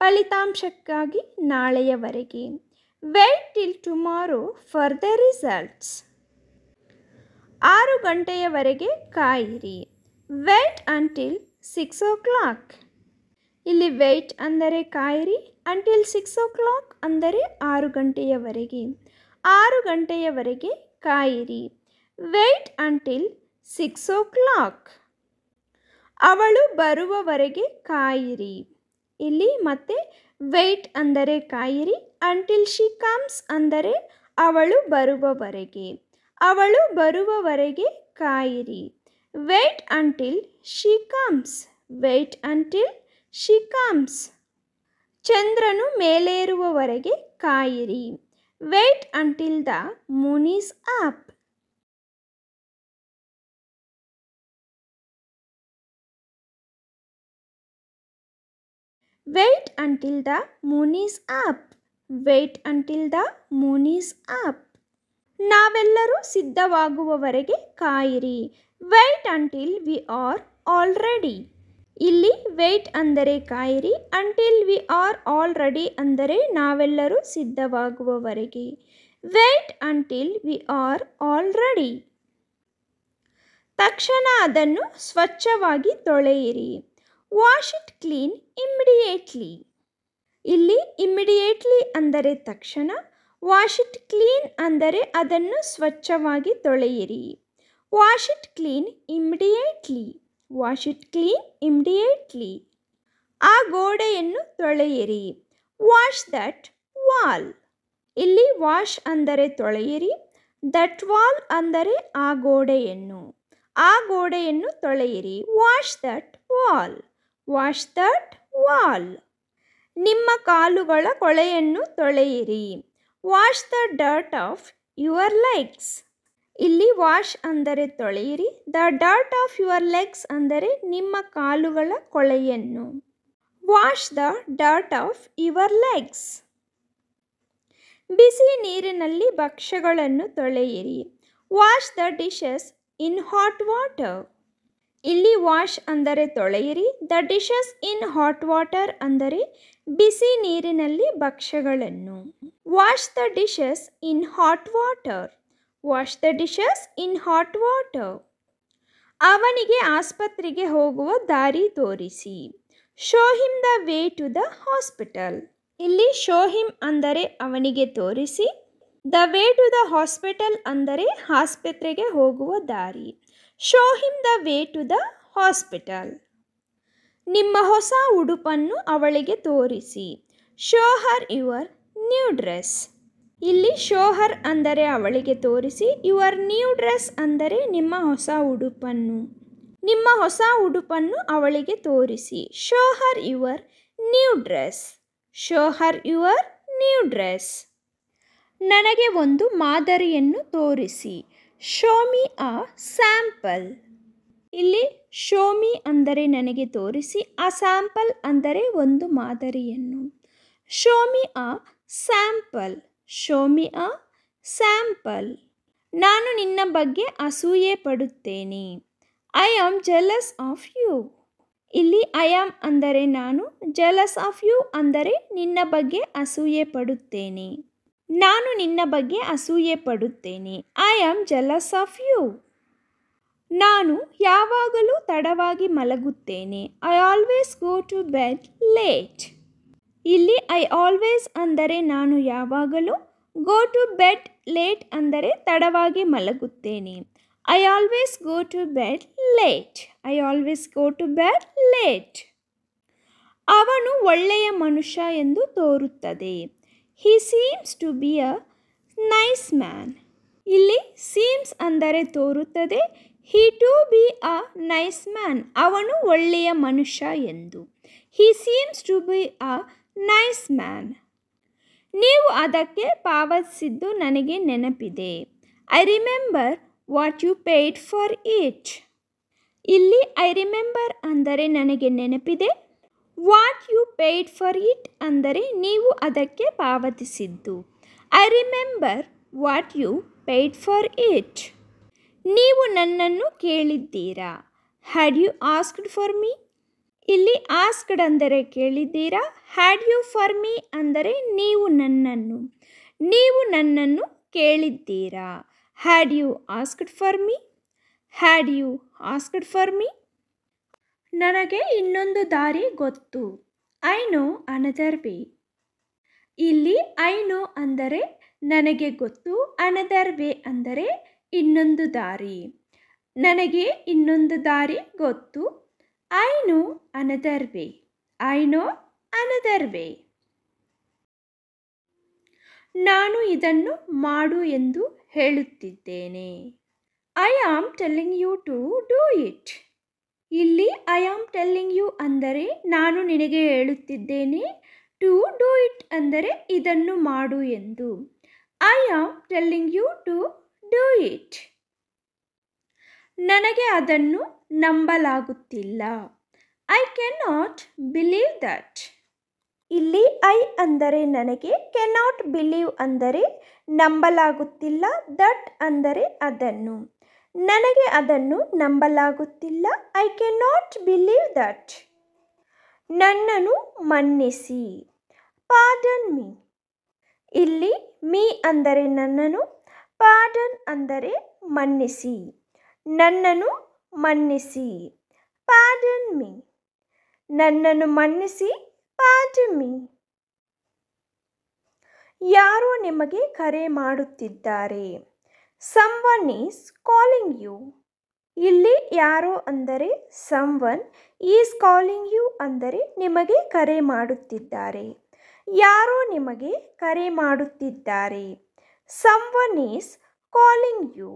ಫಲಿತಾಂಶಕ್ಕಾಗಿ ನಾಳೆಯವರೆಗೆ. Wait till tomorrow for the results. 6 ಗಂಟೆಯವರೆಗೆ ಕಾಯಿರಿ. Wait until 6 o'clock. ಇಲ್ಲಿ ವೆಯ್ಟ್ ಅಂದರೆ ಕಾಯಿರಿ. ಅಂಟಿಲ್ 6 o'clock ಅಂದರೆ 6 ಗಂಟೆಯವರೆಗೆ. 6 ಗಂಟೆಯವರೆಗೆ ಕಾಯಿರಿ. Wait until 6 o'clock. ಅವಳು ಬರುವವರೆಗೆ ಕಾಯಿರಿ. ಇಲ್ಲಿ ಮತ್ತೆ ವೆಯ್ಟ್ ಅಂದರೆ ಕಾಯಿರಿ. ಅಂಟಿಲ್ ಶಿ ಕಮ್ಸ್ ಅಂದರೆ ಅವಳು ಬರುವವರೆಗೆ. ಅವಳು ಬರುವವರೆಗೆ ಕಾಯಿರಿ. Wait until she comes. Wait until she comes. ಚಂದ್ರನು ಮೇಲೇರುವವರೆಗೆ ಕಾಯಿರಿ. Wait until the moon is up. Wait until the moon is up. Wait until the moon is up. ನಾವೆಲ್ಲರೂ ಸಿದ್ಧವಾಗುವವರೆಗೆ ಕಾಯಿರಿ. Wait until we are all ready. ಇಲ್ಲಿ wait ಅಂದರೆ ಕಾಯಿರಿ. Until we are all ready ಅಂದರೆ ನಾವೆಲ್ಲರೂ ಸಿದ್ಧವಾಗುವವರೆಗೆ. Wait until we are all ready. ತಕ್ಷಣ ಅದನ್ನು ಸ್ವಚ್ಛವಾಗಿ ತೊಳೆಯಿರಿ. Wash it clean immediately. ಇಲ್ಲಿ ಇಮ್ಮಿಡಿಯೇಟ್ಲಿ ಅಂದರೆ ತಕ್ಷಣ. ವಾಶ್ ಇಟ್ ಕ್ಲೀನ್ ಅಂದರೆ ಅದನ್ನು ಸ್ವಚ್ಛವಾಗಿ ತೊಳೆಯಿರಿ. Wash it clean immediately. Wash it clean immediately. ಆ ಗೋಡೆಯನ್ನು ತೊಳೆಯಿರಿ. Wash that wall. ಇಲ್ಲಿ ವಾಶ್ ಅಂದರೆ ತೊಳೆಯಿರಿ. ದಟ್ ವಾಲ್ ಅಂದರೆ ಆ ಗೋಡೆಯನ್ನು. ಆ ಗೋಡೆಯನ್ನು ತೊಳೆಯಿರಿ. Wash that wall. Wash that wall. ನಿಮ್ಮ ಕಾಲುಗಳ ಕೊಳೆಯನ್ನು ತೊಳೆಯಿರಿ. Wash the dirt of your legs. ಇಲ್ಲಿ ವಾಶ್ ಅಂದರೆ ತೊಳೆಯಿರಿ. The dirt of your legs ಅಂದರೆ ನಿಮ್ಮ ಕಾಲುಗಳ ಕೊಳೆಯನ್ನು. Wash the dirt of your legs. ಬಿಸಿ ನೀರಿನಲ್ಲಿ ಭಕ್ಷ್ಯಗಳನ್ನು ತೊಳೆಯಿರಿ. Wash the dishes in hot water. ಇಲ್ಲಿ ವಾಶ್ ಅಂದರೆ ತೊಳೆಯಿರಿ. The dishes in hot water ಅಂದರೆ ಬಿಸಿ ನೀರಿನಲ್ಲಿ ಭಕ್ಷ್ಯಗಳನ್ನು. Wash the dishes in hot water. Wash the dishes in hot water. ಅವನಿಗೆ ಆಸ್ಪತ್ರೆಗೆ ಹೋಗುವ ದಾರಿ ತೋರಿಸಿ. Show him the way to the hospital. ಇಲ್ಲಿ ಶೋ ಹಿಮ್ ಅಂದರೆ ಅವನಿಗೆ ತೋರಿಸಿ. The way to the hospital ಅಂದರೆ ಆಸ್ಪತ್ರೆಗೆ ಹೋಗುವ ದಾರಿ. Show him the way to the hospital. ನಿಮ್ಮ ಹೊಸ ಉಡುಪನ್ನು ಅವಳಿಗೆ ತೋರಿಸಿ. Show her your new dress. ಇಲ್ಲಿ ಶೋ ಹರ್ ಅಂದರೆ ಅವಳಿಗೆ ತೋರಿಸಿ. ಯುವರ್ ನ್ಯೂ ಡ್ರೆಸ್ ಅಂದರೆ ನಿಮ್ಮ ಹೊಸ ಉಡುಪನ್ನು. ನಿಮ್ಮ ಹೊಸ ಉಡುಪನ್ನು ಅವಳಿಗೆ ತೋರಿಸಿ. Show her your new dress. Show her your new dress. ನನಗೆ ಒಂದು ಮಾದರಿಯನ್ನು ತೋರಿಸಿ. Show me a sample. ಇಲ್ಲಿ ಶೋ ಮಿ ಅಂದರೆ ನನಗೆ ತೋರಿಸಿ. ಆ ಸ್ಯಾಂಪಲ್ ಅಂದರೆ ಒಂದು ಮಾದರಿಯನ್ನು. Show me a sample. Show me a sample. ನಾನು ನಿನ್ನ ಬಗ್ಗೆ ಅಸೂಯೆ ಪಡುತ್ತೇನೆ. I am jealous of you. ಇಲ್ಲಿ ಐ ಆಮ್ ಅಂದರೆ ನಾನು. ಜೆಲಸ್ ಆಫ್ ಯು ಅಂದರೆ ನಿನ್ನ ಬಗ್ಗೆ ಅಸೂಯೆ ಪಡುತ್ತೇನೆ. ನಾನು ನಿನ್ನ ಬಗ್ಗೆ ಅಸೂಯೆ ಪಡುತ್ತೇನೆ. I am jealous of you. ನಾನು ಯಾವಾಗಲೂ ತಡವಾಗಿ ಮಲಗುತ್ತೇನೆ. I always go to bed late. ಇಲ್ಲಿ ಐ ಆಲ್ವೇಸ್ ಅಂದರೆ ನಾನು ಯಾವಾಗಲೂ, ಗೋ ಟು ಬೆಡ್ ಲೇಟ್ ಅಂದರೆ ತಡವಾಗಿ ಮಲಗುತ್ತೇನೆ. I always go to bed late. I always go to bed late. ಅವನು ಒಳ್ಳೆಯ ಮನುಷ್ಯ ಎಂದು ತೋರುತ್ತದೆ. He seems to be a nice man. ಇಲ್ಲಿ ಸೀಮ್ಸ್ ಅಂದರೆ ತೋರುತ್ತದೆ. He to be a nice man. ಅವನು ಒಳ್ಳೆಯ ಮನುಷ್ಯ ಎಂದು. ಹಿ seems to be a nice man. ನೀವು ಅದಕ್ಕೆ ಪಾವತಿಸಿದ್ದು ನನಗೆ ನೆನಪಿದೆ. I remember what you paid for it. ಇಲ್ಲಿ ಐ ರಿಮೆಂಬರ್ ಅಂದರೆ ನನಗೆ ನೆನಪಿದೆ. What you paid for it ಅಂದರೆ ನೀವು ಅದಕ್ಕೆ ಪಾವತಿಸಿದ್ದು. I remember what you paid for it. ನೀವು ನನ್ನನ್ನು ಕೇಳಿದ್ದೀರಾ. Had you asked for me. ಇಲ್ಲಿ ಆಸ್ಕ್ಡ್ ಅಂದರೆ ಕೇಳಿದ್ದೀರಾ. ಹ್ಯಾಡ್ ಯು ಫಾರ್ ಮೀ ಅಂದರೆ ನೀವು ನನ್ನನ್ನು ಕೇಳಿದ್ದೀರಾ. Had you asked for me. Had you asked for me. ನನಗೆ ಇನ್ನೊಂದು ದಾರಿ ಗೊತ್ತು. I know another way. ಇಲ್ಲಿ ಐ ನೋ ಅಂದರೆ ನನಗೆ ಗೊತ್ತು, ಅನದರ್ ವೇ ಅಂದರೆ ಇನ್ನೊಂದು ದಾರಿ. ನನಗೆ ಇನ್ನೊಂದು ದಾರಿ ಗೊತ್ತು. I know another way. I know another way. ನಾನು ಇದನ್ನು ಮಾಡು ಎಂದು ಹೇಳುತ್ತಿದ್ದೇನೆ. I am telling you to do it. ಇಲ್ಲಿ ಐ ಆಮ್ ಟೆಲ್ಲಿಂಗ್ ಯು ಅಂದರೆ ನಾನು ನಿನಗೆ ಹೇಳುತ್ತಿದ್ದೇನೆ. ಟು ಡೂ ಇಟ್ ಅಂದರೆ ಇದನ್ನು ಮಾಡು ಎಂದು. I am telling you to do it. ನನಗೆ ಅದನ್ನು ನಂಬಲಾಗುತ್ತಿಲ್ಲ. I cannot believe that. ಇಲ್ಲಿ ಐ ಅಂದರೆ ನನಗೆ, ಕೆನಾಟ್ ಬಿಲೀವ್ ಅಂದರೆ ನಂಬಲಾಗುತ್ತಿಲ್ಲ, ದಟ್ ಅಂದರೆ ಅದನ್ನು. ನನಗೆ ಅದನ್ನು ನಂಬಲಾಗುತ್ತಿಲ್ಲ. I cannot believe that. ನನ್ನನ್ನು ಮನ್ನಿಸಿ. Pardon me. ಇಲ್ಲಿ ಮೀ ಅಂದರೆ ನನ್ನನ್ನು, ಪಾರ್ಡನ್ ಅಂದರೆ ಮನ್ನಿಸಿ. ನನ್ನನ್ನು ಮನ್ನಿಸಿ. Pardon me. ನನ್ನನ್ನು ಮನ್ನಿಸಿ. Pardon me. ಯಾರೋ ನಿಮಗೆ ಕರೆ ಮಾಡುತ್ತಿದ್ದಾರೆ. Someone is calling you. ಇಲ್ಲಿ ಯಾರೋ ಅಂದರೆ someone, is calling you ಅಂದರೆ ನಿಮಗೆ ಕರೆ ಮಾಡುತ್ತಿದ್ದಾರೆ. ಯಾರೋ ನಿಮಗೆ ಕರೆ ಮಾಡುತ್ತಿದ್ದಾರೆ. Someone is calling you.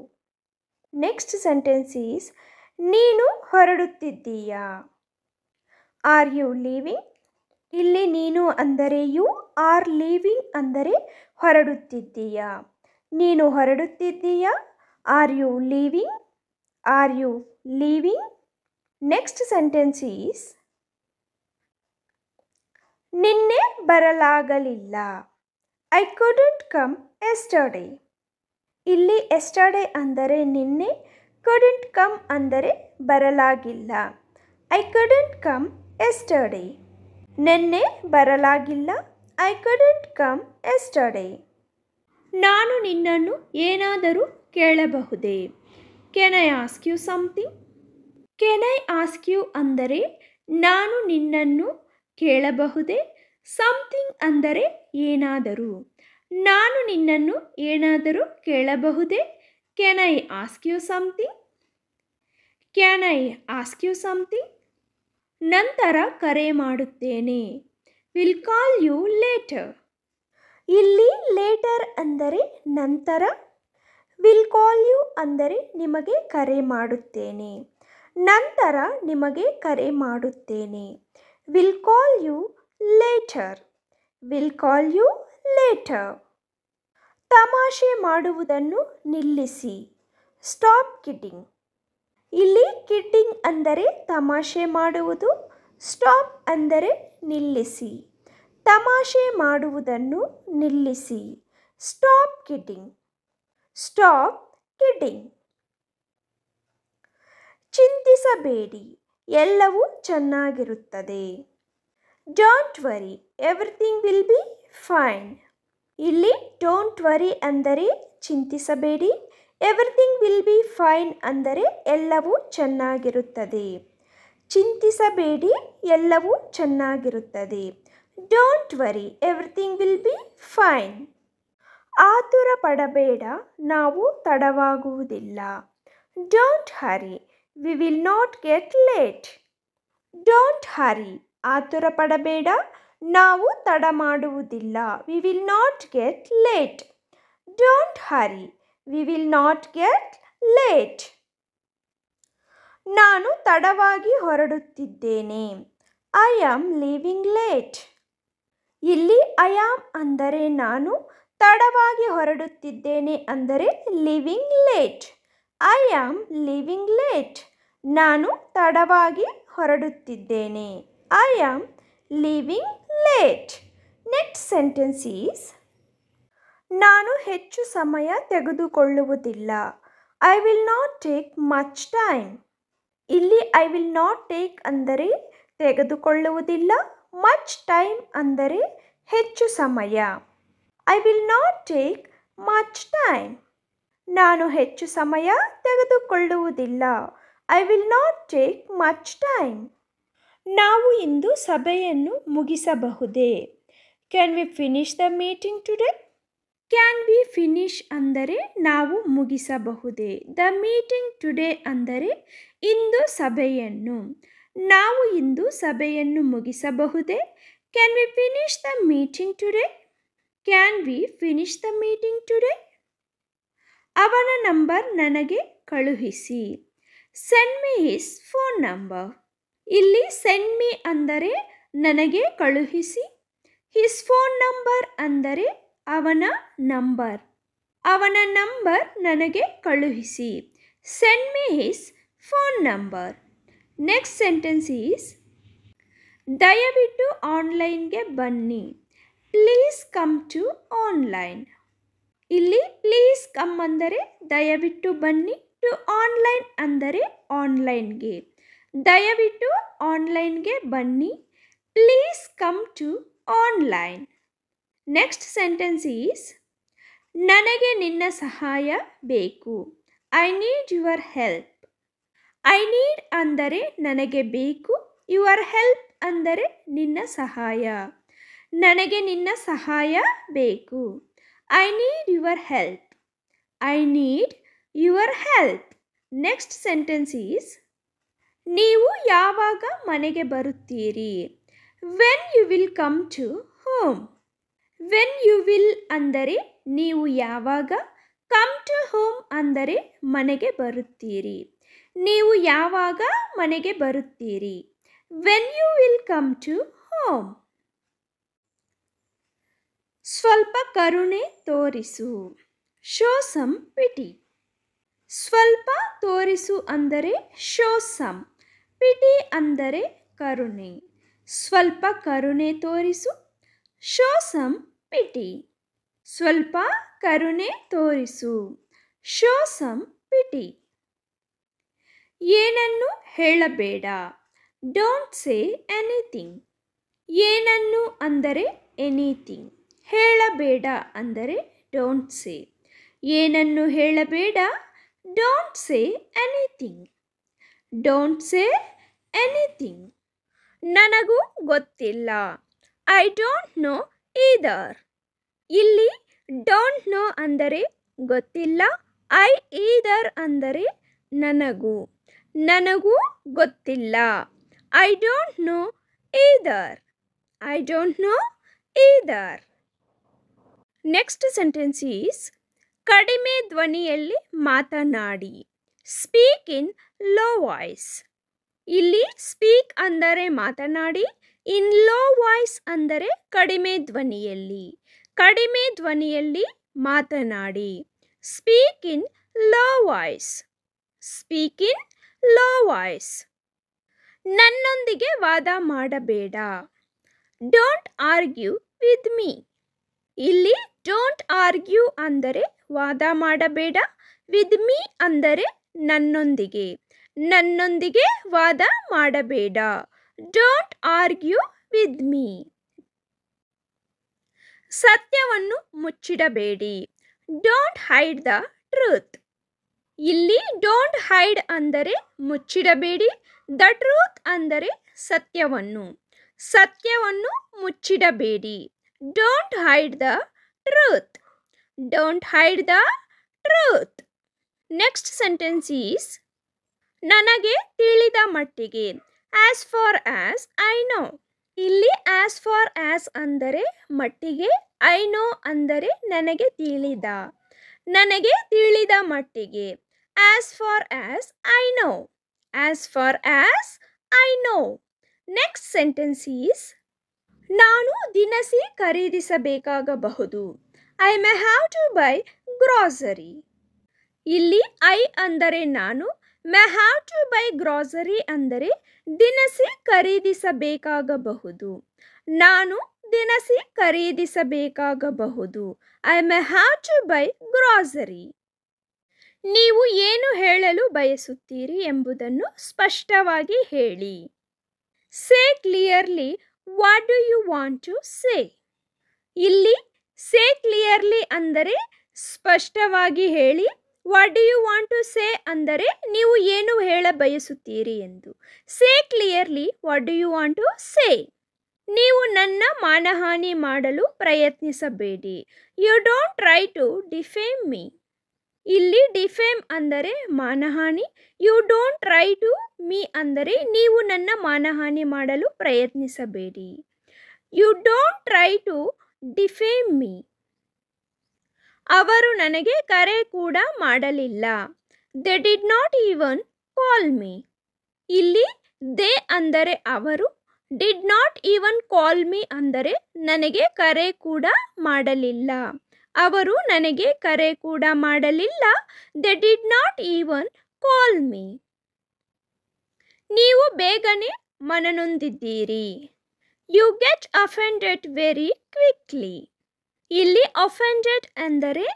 Next sentence is ನೀನು ಹೊರಡುತ್ತಿದ್ದೀಯಾ. Are you leaving? ಇಲ್ಲಿ ನೀನು ಅಂದರೆ you, are leaving ಅಂದರೆ ಹೊರಡುತ್ತಿದ್ದೀಯಾ. ನೀನು ಹೊರಡುತ್ತಿದ್ದೀಯಾ. Are you leaving. Are you leaving. Next sentence is ನಿನ್ನೆ ಬರಲಾಗಲಿಲ್ಲ. I couldn't come yesterday. ಇಲ್ಲಿ ಎಸ್ಟರ್ಡೇ ಅಂದರೆ ನಿನ್ನೆ, ಕುಡಂಟ್ ಕಮ್ ಅಂದರೆ ಬರಲಾಗಿಲ್ಲ. I couldn't come yesterday. ನಿನ್ನೆ ಬರಲಾಗಿಲ್ಲ. I couldn't come yesterday. ನಾನು ನಿನ್ನನ್ನು ಏನಾದರೂ ಕೇಳಬಹುದೇ. Can I ask you something. Can I ask you ಅಂದರೆ ನಾನು ನಿನ್ನನ್ನು ಕೇಳಬಹುದೇ. ಸಮಥಿಂಗ್ ಅಂದರೆ ಏನಾದರೂ. ನಾನು ನಿನ್ನನ್ನು ಏನಾದರೂ ಕೇಳಬಹುದೇ. Can I ask you something. Can I ask you something. ನಂತರ ಕರೆ ಮಾಡುತ್ತೇನೆ. Will call you later. ಇಲ್ಲಿ ಲೇಟರ್ ಅಂದರೆ ನಂತರ. ವಿಲ್ ಕಾಲ್ ಯು ಅಂದರೆ ನಿಮಗೆ ಕರೆ ಮಾಡುತ್ತೇನೆ. ನಂತರ ನಿಮಗೆ ಕರೆ ಮಾಡುತ್ತೇನೆ. Will call you later. Will call you later. ತಮಾಷೆ ಮಾಡುವುದನ್ನು ನಿಲ್ಲಿಸಿ. Stop kidding. ಇಲ್ಲಿ ಕಿಡ್ಡಿಂಗ್ ಅಂದರೆ ತಮಾಷೆ ಮಾಡುವುದು. ಸ್ಟಾಪ್ ಅಂದರೆ ನಿಲ್ಲಿಸಿ. ತಮಾಷೆ ಮಾಡುವುದನ್ನು ನಿಲ್ಲಿಸಿ. Stop kidding. Stop kidding. ಚಿಂತಿಸಬೇಡಿ, ಎಲ್ಲವೂ ಚೆನ್ನಾಗಿರುತ್ತದೆ. Don't worry, everything will be fine. ಇಲ್ಲಿ ಡೋಂಟ್ ವರಿ ಅಂದರೆ ಚಿಂತಿಸಬೇಡಿ, ಎವ್ರಿಥಿಂಗ್ ವಿಲ್ ಬಿ ಫೈನ್ ಅಂದರೆ ಎಲ್ಲವೂ ಚೆನ್ನಾಗಿರುತ್ತದೆ. ಚಿಂತಿಸಬೇಡಿ, ಎಲ್ಲವೂ ಚೆನ್ನಾಗಿರುತ್ತದೆ. Don't worry, everything will be fine. ಆತುರ ಪಡಬೇಡ, ನಾವು ತಡವಾಗುವುದಿಲ್ಲ. Don't hurry, we will not get late. Don't hurry, ಆತುರ ಪಡಬೇಡ, ನಾವು ತಡ ಮಾಡುವುದಿಲ್ಲ. We will not get late. Don't hurry, we will not get late. ನಾನು ತಡವಾಗಿ ಹೊರಡುತ್ತಿದ್ದೇನೆ. I am leaving late. ಇಲ್ಲಿ ಐ ಆಮ್ ಅಂದರೆ ನಾನು, ತಡವಾಗಿ ಹೊರಡುತ್ತಿದ್ದೇನೆ ಅಂದರೆ leaving late. I am leaving late. ನಾನು ತಡವಾಗಿ ಹೊರಡುತ್ತಿದ್ದೇನೆ. I am leaving late. Next sentence is ನಾನು ಹೆಚ್ಚು ಸಮಯ ತೆಗೆದುಕೊಳ್ಳುವುದಿಲ್ಲ. I will not take much time. ಇಲ್ಲಿ ಐ ವಿಲ್ ನಾಟ್ ಟೇಕ್ ಅಂದರೆ ತೆಗೆದುಕೊಳ್ಳುವುದಿಲ್ಲ, ಮಚ್ ಟೈಮ್ ಅಂದರೆ ಹೆಚ್ಚು ಸಮಯ. I will not take much time. ನಾನು ಹೆಚ್ಚು ಸಮಯ ತೆಗೆದುಕೊಳ್ಳುವುದಿಲ್ಲ. I will not take much time. ನಾವು ಇಂದು ಸಭೆಯನ್ನು ಮುಗಿಸಬಹುದೇ? Can we finish the meeting today? Can we finish ಅಂದರೆ ನಾವು ಮುಗಿಸಬಹುದೇ. ದ ಮೀಟಿಂಗ್ ಟುಡೇ ಅಂದರೆ ಇಂದು ಸಭೆಯನ್ನು. ನಾವು ಇಂದು ಸಭೆಯನ್ನು ಮುಗಿಸಬಹುದೇ? Can we finish the meeting today? Can we finish the meeting today? ಅವನ ನಂಬರ್ ನನಗೆ ಕಳುಹಿಸಿ. Send me his phone number. ಇಲ್ಲಿ ಸೆಂಡ್ ಮಿ ಅಂದರೆ ನನಗೆ ಕಳುಹಿಸಿ. ಹಿಸ್ ಫೋನ್ ನಂಬರ್ ಅಂದರೆ ಅವನ ನಂಬರ್. ಅವನ ನಂಬರ್ ನನಗೆ ಕಳುಹಿಸಿ. Send me his phone number. Next sentence is ದಯವಿಟ್ಟು ಆನ್ಲೈನ್ಗೆ ಬನ್ನಿ. Please come to online. ಇಲ್ಲಿ ಪ್ಲೀಸ್ ಕಮ್ ಅಂದರೆ ದಯವಿಟ್ಟು ಬನ್ನಿ, ಟು ಆನ್ಲೈನ್ ಅಂದರೆ ಆನ್ಲೈನ್ಗೆ. ದಯವಿಟ್ಟು ಆನ್ಲೈನ್ಗೆ ಬನ್ನಿ. Please come to online. Next sentence is ನನಗೆ ನಿನ್ನ ಸಹಾಯ ಬೇಕು. I need your help. I need ಅಂದರೆ ನನಗೆ ಬೇಕು, ಯುವರ್ ಹೆಲ್ಪ್ ಅಂದರೆ ನಿನ್ನ ಸಹಾಯ. ನನಗೆ ನಿನ್ನ ಸಹಾಯ ಬೇಕು. I need your help. I need your help. Next sentence is ನೀವು ಯಾವಾಗ ಮನೆಗೆ ಬರುತ್ತೀರಿ? When you will come to home. When you will ಅಂದರೆ ನೀವು ಯಾವಾಗ, ಕಮ್ ಟು ಹೋಮ್ ಅಂದರೆ ಮನೆಗೆ ಬರುತ್ತೀರಿ. ನೀವು ಯಾವಾಗ ಮನೆಗೆ ಬರುತ್ತೀರಿ? When you will come to home. ಸ್ವಲ್ಪ ಕರುಣೆ ತೋರಿಸು. Show some pity. ಸ್ವಲ್ಪ ತೋರಿಸು ಅಂದರೆ ಶೋ ಸಮ್. ಪಿಟಿ ಅಂದರೆ ಕರುಣೆ. ಸ್ವಲ್ಪ ಕರುಣೆ ತೋರಿಸು. Show some pity. ಸ್ವಲ್ಪ ಕರುಣೆ ತೋರಿಸು. Show some pity. ಏನನ್ನು ಹೇಳಬೇಡ. Don't say anything. ಏನನ್ನು ಅಂದರೆ ಎನಿಥಿಂಗ್. ಹೇಳಬೇಡ ಅಂದರೆ ಡೋಂಟ್ ಸೇ. ಏನನ್ನು ಹೇಳಬೇಡ. Don't say anything. Don't say anything. ನನಗೂ ಗೊತ್ತಿಲ್ಲ. I don't know either. ಇಲ್ಲಿ ಡೋಂಟ್ ನೋ ಅಂದರೆ ಗೊತ್ತಿಲ್ಲ, ಐ ಈದರ್ ಅಂದರೆ ನನಗೂ. ನನಗೂ ಗೊತ್ತಿಲ್ಲ. I don't know either. I don't know either. Next sentence is ಕಡಿಮೆ ಧ್ವನಿಯಲ್ಲಿ ಮಾತನಾಡಿ. Speak in low voice. ಇಲ್ಲಿ ಸ್ಪೀಕ್ ಅಂದರೆ ಮಾತನಾಡಿ, ಇನ್ ಲೋ ವಾಯ್ಸ್ ಅಂದರೆ ಕಡಿಮೆ ಧ್ವನಿಯಲ್ಲಿ. ಕಡಿಮೆ ಧ್ವನಿಯಲ್ಲಿ ಮಾತನಾಡಿ. Speak in low voice. Speak in low voice. ನನ್ನೊಂದಿಗೆ ವಾದ ಮಾಡಬೇಡ. Don't argue with me. ಇಲ್ಲಿ ಡೋಂಟ್ ಆರ್ಗ್ಯೂ ಅಂದರೆ ವಾದ ಮಾಡಬೇಡ, ವಿತ್ ಮೀ ಅಂದರೆ ನನ್ನೊಂದಿಗೆ. ನನ್ನೊಂದಿಗೆ ವಾದ ಮಾಡಬೇಡ. Don't argue with me. ಸತ್ಯವನ್ನು ಮುಚ್ಚಿಡಬೇಡಿ. Don't hide the truth. ಇಲ್ಲಿ ಡೋಂಟ್ ಹೈಡ್ ಅಂದರೆ ಮುಚ್ಚಿಡಬೇಡಿ, ದ ಟ್ರೂತ್ ಅಂದರೆ ಸತ್ಯವನ್ನು. ಸತ್ಯವನ್ನು ಮುಚ್ಚಿಡಬೇಡಿ. Don't hide the truth. Don't hide the truth. Next sentence is ನನಗೆ ತಿಳಿದ ಮಟ್ಟಿಗೆ. As far as I know. ಇಲ್ಲಿ ಆಸ್ ಫಾರ್ ಆಸ್ ಅಂದರೆ ಮಟ್ಟಿಗೆ, ಐ ನೋ ಅಂದರೆ ನನಗೆ ತಿಳಿದ. ನನಗೆ ತಿಳಿದ ಮಟ್ಟಿಗೆ. As far as I know. As far as I know. Next sentence is ನಾನು ದಿನಸಿ ಖರೀದಿಸಬೇಕಾಗಬಹುದು. I may have to buy grocery. ಇಲ್ಲಿ ಐ ಅಂದರೆ ನಾನು, may have to buy grocery ಅಂದರೆ ದಿನಸಿ ಖರೀದಿಸಬೇಕಾಗಬಹುದು. ನಾನು ದಿನಸಿ ಖರೀದಿಸಬೇಕಾಗಬಹುದು. I may have to buy grocery. ನೀವು ಏನು ಹೇಳಲು ಬಯಸುತ್ತೀರಿ ಎಂಬುದನ್ನು ಸ್ಪಷ್ಟವಾಗಿ ಹೇಳಿ. Say clearly what do you want to say. ಇಲ್ಲಿ ಸೇ ಕ್ಲಿಯರ್ಲಿ ಅಂದರೆ ಸ್ಪಷ್ಟವಾಗಿ ಹೇಳಿ. What do you want to say ಅಂದರೆ ನೀವು ಏನು ಹೇಳ ಬಯಸುತ್ತೀರಿ ಎಂದು. Say clearly what do you want to say. ನೀವು ನನ್ನ ಮಾನಹಾನಿ ಮಾಡಲು ಪ್ರಯತ್ನಿಸಬೇಡಿ. You don't try to defame me. ಇಲ್ಲಿ ಡಿಫೇಮ್ ಅಂದರೆ ಮಾನಹಾನಿ, you don't try to me ಅಂದರೆ ನೀವು ನನ್ನ ಮಾನಹಾನಿ ಮಾಡಲು ಪ್ರಯತ್ನಿಸಬೇಡಿ. You don't try to defame me. ಅವರು ನನಗೆ ಕರೆ ಕೂಡ ಮಾಡಲಿಲ್ಲ. They did not even call me. ಇಲ್ಲಿ ದೇ ಅಂದರೆ ಅವರು, did not even call me ಅಂದರೆ ನನಗೆ ಕರೆ ಕೂಡ ಮಾಡಲಿಲ್ಲ. ಅವರು ನನಗೆ ಕರೆ ಕೂಡ ಮಾಡಲಿಲ್ಲ. They did not even call me. ನೀವು ಬೇಗನೆ ಮನನೊಂದಿದ್ದೀರಿ. You get offended very quickly. ಇಲ್ಲಿ ಅಫೆಂಡೆಡ್ ಅಂದರೆ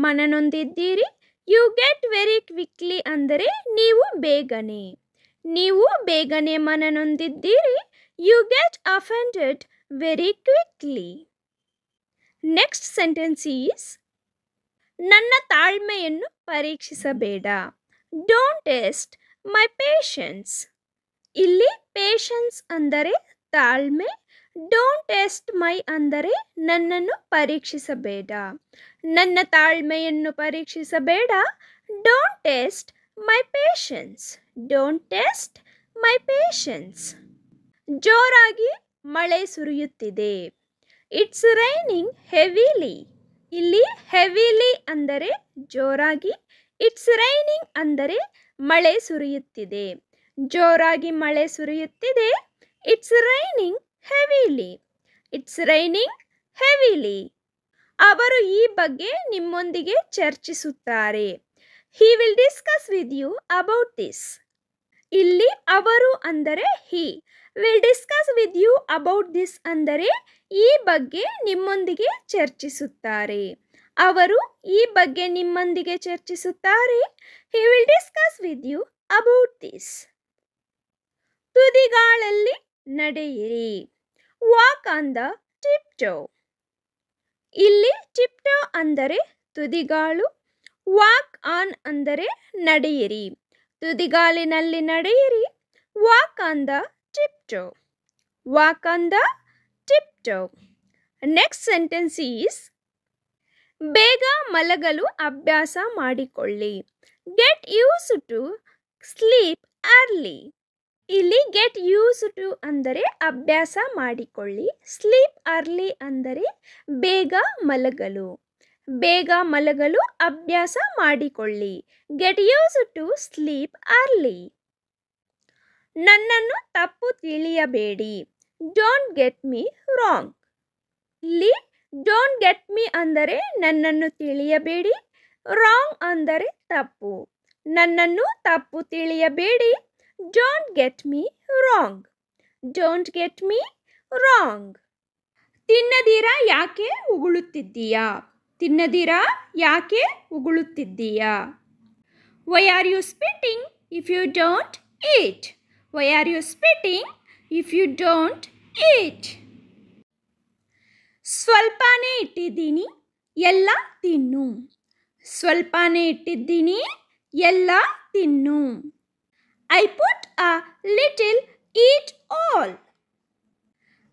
ಮನನೊಂದಿದ್ದೀರಿ. ಯು ಗೆಟ್ ವೆರಿ ಕ್ವಿಕ್ಲಿ ಅಂದರೆ ನೀವು ಬೇಗನೆ. ನೀವು ಬೇಗನೆ ಮನನೊಂದಿದ್ದೀರಿ. You get offended very quickly. Next sentence is ನನ್ನ ತಾಳ್ಮೆಯನ್ನು ಪರೀಕ್ಷಿಸಬೇಡ. Don't test my patience. ಇಲ್ಲಿ ಪೇಷನ್ಸ್ ಅಂದರೆ ತಾಳ್ಮೆ, ಡೋಂಟ್ ಟೆಸ್ಟ್ ಮೈ ಅಂದರೆ ನನ್ನನ್ನು ಪರೀಕ್ಷಿಸಬೇಡ. ನನ್ನ ತಾಳ್ಮೆಯನ್ನು ಪರೀಕ್ಷಿಸಬೇಡ. Don't test my patience. Don't test my patience. ಜೋರಾಗಿ ಮಳೆ ಸುರಿಯುತ್ತಿದೆ. It's raining heavily. ಇಲ್ಲಿ ಹೆವಿಲಿ ಅಂದರೆ ಜೋರಾಗಿ, ಇಟ್ಸ್ ರೈನಿಂಗ್ ಅಂದರೆ ಮಳೆ ಸುರಿಯುತ್ತಿದೆ. ಜೋರಾಗಿ ಮಳೆ ಸುರಿಯುತ್ತಿದೆ. It's raining heavily. It's raining heavily. ಅವರು ಈ ಬಗ್ಗೆ ನಿಮ್ಮೊಂದಿಗೆ ಚರ್ಚಿಸುತ್ತಾರೆ. He will discuss with you about this. ಇಲ್ಲಿ ಅವರು ಅಂದರೆ he, will discuss with you about this ಅಂದರೆ ಈ ಬಗ್ಗೆ ನಿಮ್ಮೊಂದಿಗೆ ಚರ್ಚಿಸುತ್ತಾರೆ. ಅವರು ಈ ಬಗ್ಗೆ ನಿಮ್ಮೊಂದಿಗೆ ಚರ್ಚಿಸುತ್ತಾರೆ. He will discuss with you about this. ತುದಿಗಾಲಲ್ಲಿ ನಡೆಯಿರಿ. Walk on the tiptoe. ಇಲ್ಲಿ ಟಿಪ್ ಟೋ ಅಂದರೆ ತುದಿಗಾಲು, ವಾಕ್ ಆನ್ ಅಂದರೆ ನಡೆಯಿರಿ. ತುದಿಗಾಲಿನಲ್ಲಿ ನಡೆಯಿರಿ. Walk on the tiptoe. Walk on the tiptoe. Next sentence is ಬೇಗ ಮಲಗಲು ಅಭ್ಯಾಸ ಮಾಡಿಕೊಳ್ಳಿ. Get use to sleep early. ಇಲ್ಲಿ ಗೆಟ್ ಯೂಸ್ ಟು ಅಂದರೆ ಅಭ್ಯಾಸ ಮಾಡಿಕೊಳ್ಳಿ. ಸ್ಲೀಪ್ ಅರ್ಲಿ ಅಂದರೆ ಬೇಗ ಮಲಗಲು. ಬೇಗ ಮಲಗಲು ಅಭ್ಯಾಸ ಮಾಡಿಕೊಳ್ಳಿ. Get use to sleep early. ನನ್ನನ್ನು ತಪ್ಪು ತಿಳಿಯಬೇಡಿ. Don't get me wrong. ಇಲ್ಲಿ ಡೋಂಟ್ ಗೆಟ್ ಮೀ ಅಂದರೆ ನನ್ನನ್ನು ತಿಳಿಯಬೇಡಿ, ರಾಂಗ್ ಅಂದರೆ ತಪ್ಪು. ನನ್ನನ್ನು ತಪ್ಪು ತಿಳಿಯಬೇಡಿ. Don't get me wrong. Don't get me wrong. ತಿನ್ನದಿರಾ ಯಾಕೆ ಉಗುಳುತ್ತಿದ್ದೀಯಾ? ತಿನ್ನದಿರಾ ಯಾಕೆ ಉಗುಳುತ್ತಿದ್ದೀಯಾ? Why are you spitting if you don't eat? Why are you spitting if you don't eat? ಸ್ವಲ್ಪನೇ ಇಟ್ಟಿದ್ದೀನಿ, ಎಲ್ಲ ತಿನ್ನು. ಸ್ವಲ್ಪನೇ ಇಟ್ಟಿದ್ದೀನಿ, ಎಲ್ಲ ತಿನ್ನು. I put a little, eat all.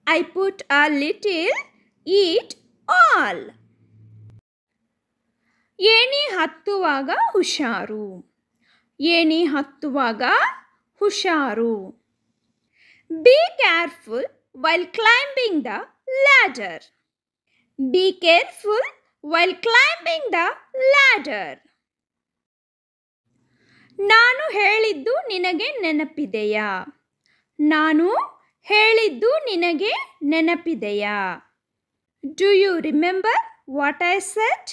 I put a little, eat all. ಏಣಿ ಹತ್ತುವಾಗ ಹುಷಾರು. ಏಣಿ ಹತ್ತುವಾಗ ಹುಷಾರು. Be careful while climbing the ladder. Be careful while climbing the ladder. ನಾನು ಹೇಳಿದ್ದು ನಿನಗೆ ನೆನಪಿದೆಯಾ? ನಾನು ಹೇಳಿದ್ದು ನಿನಗೆ ನೆನಪಿದೆಯಾ? Do you remember what I said?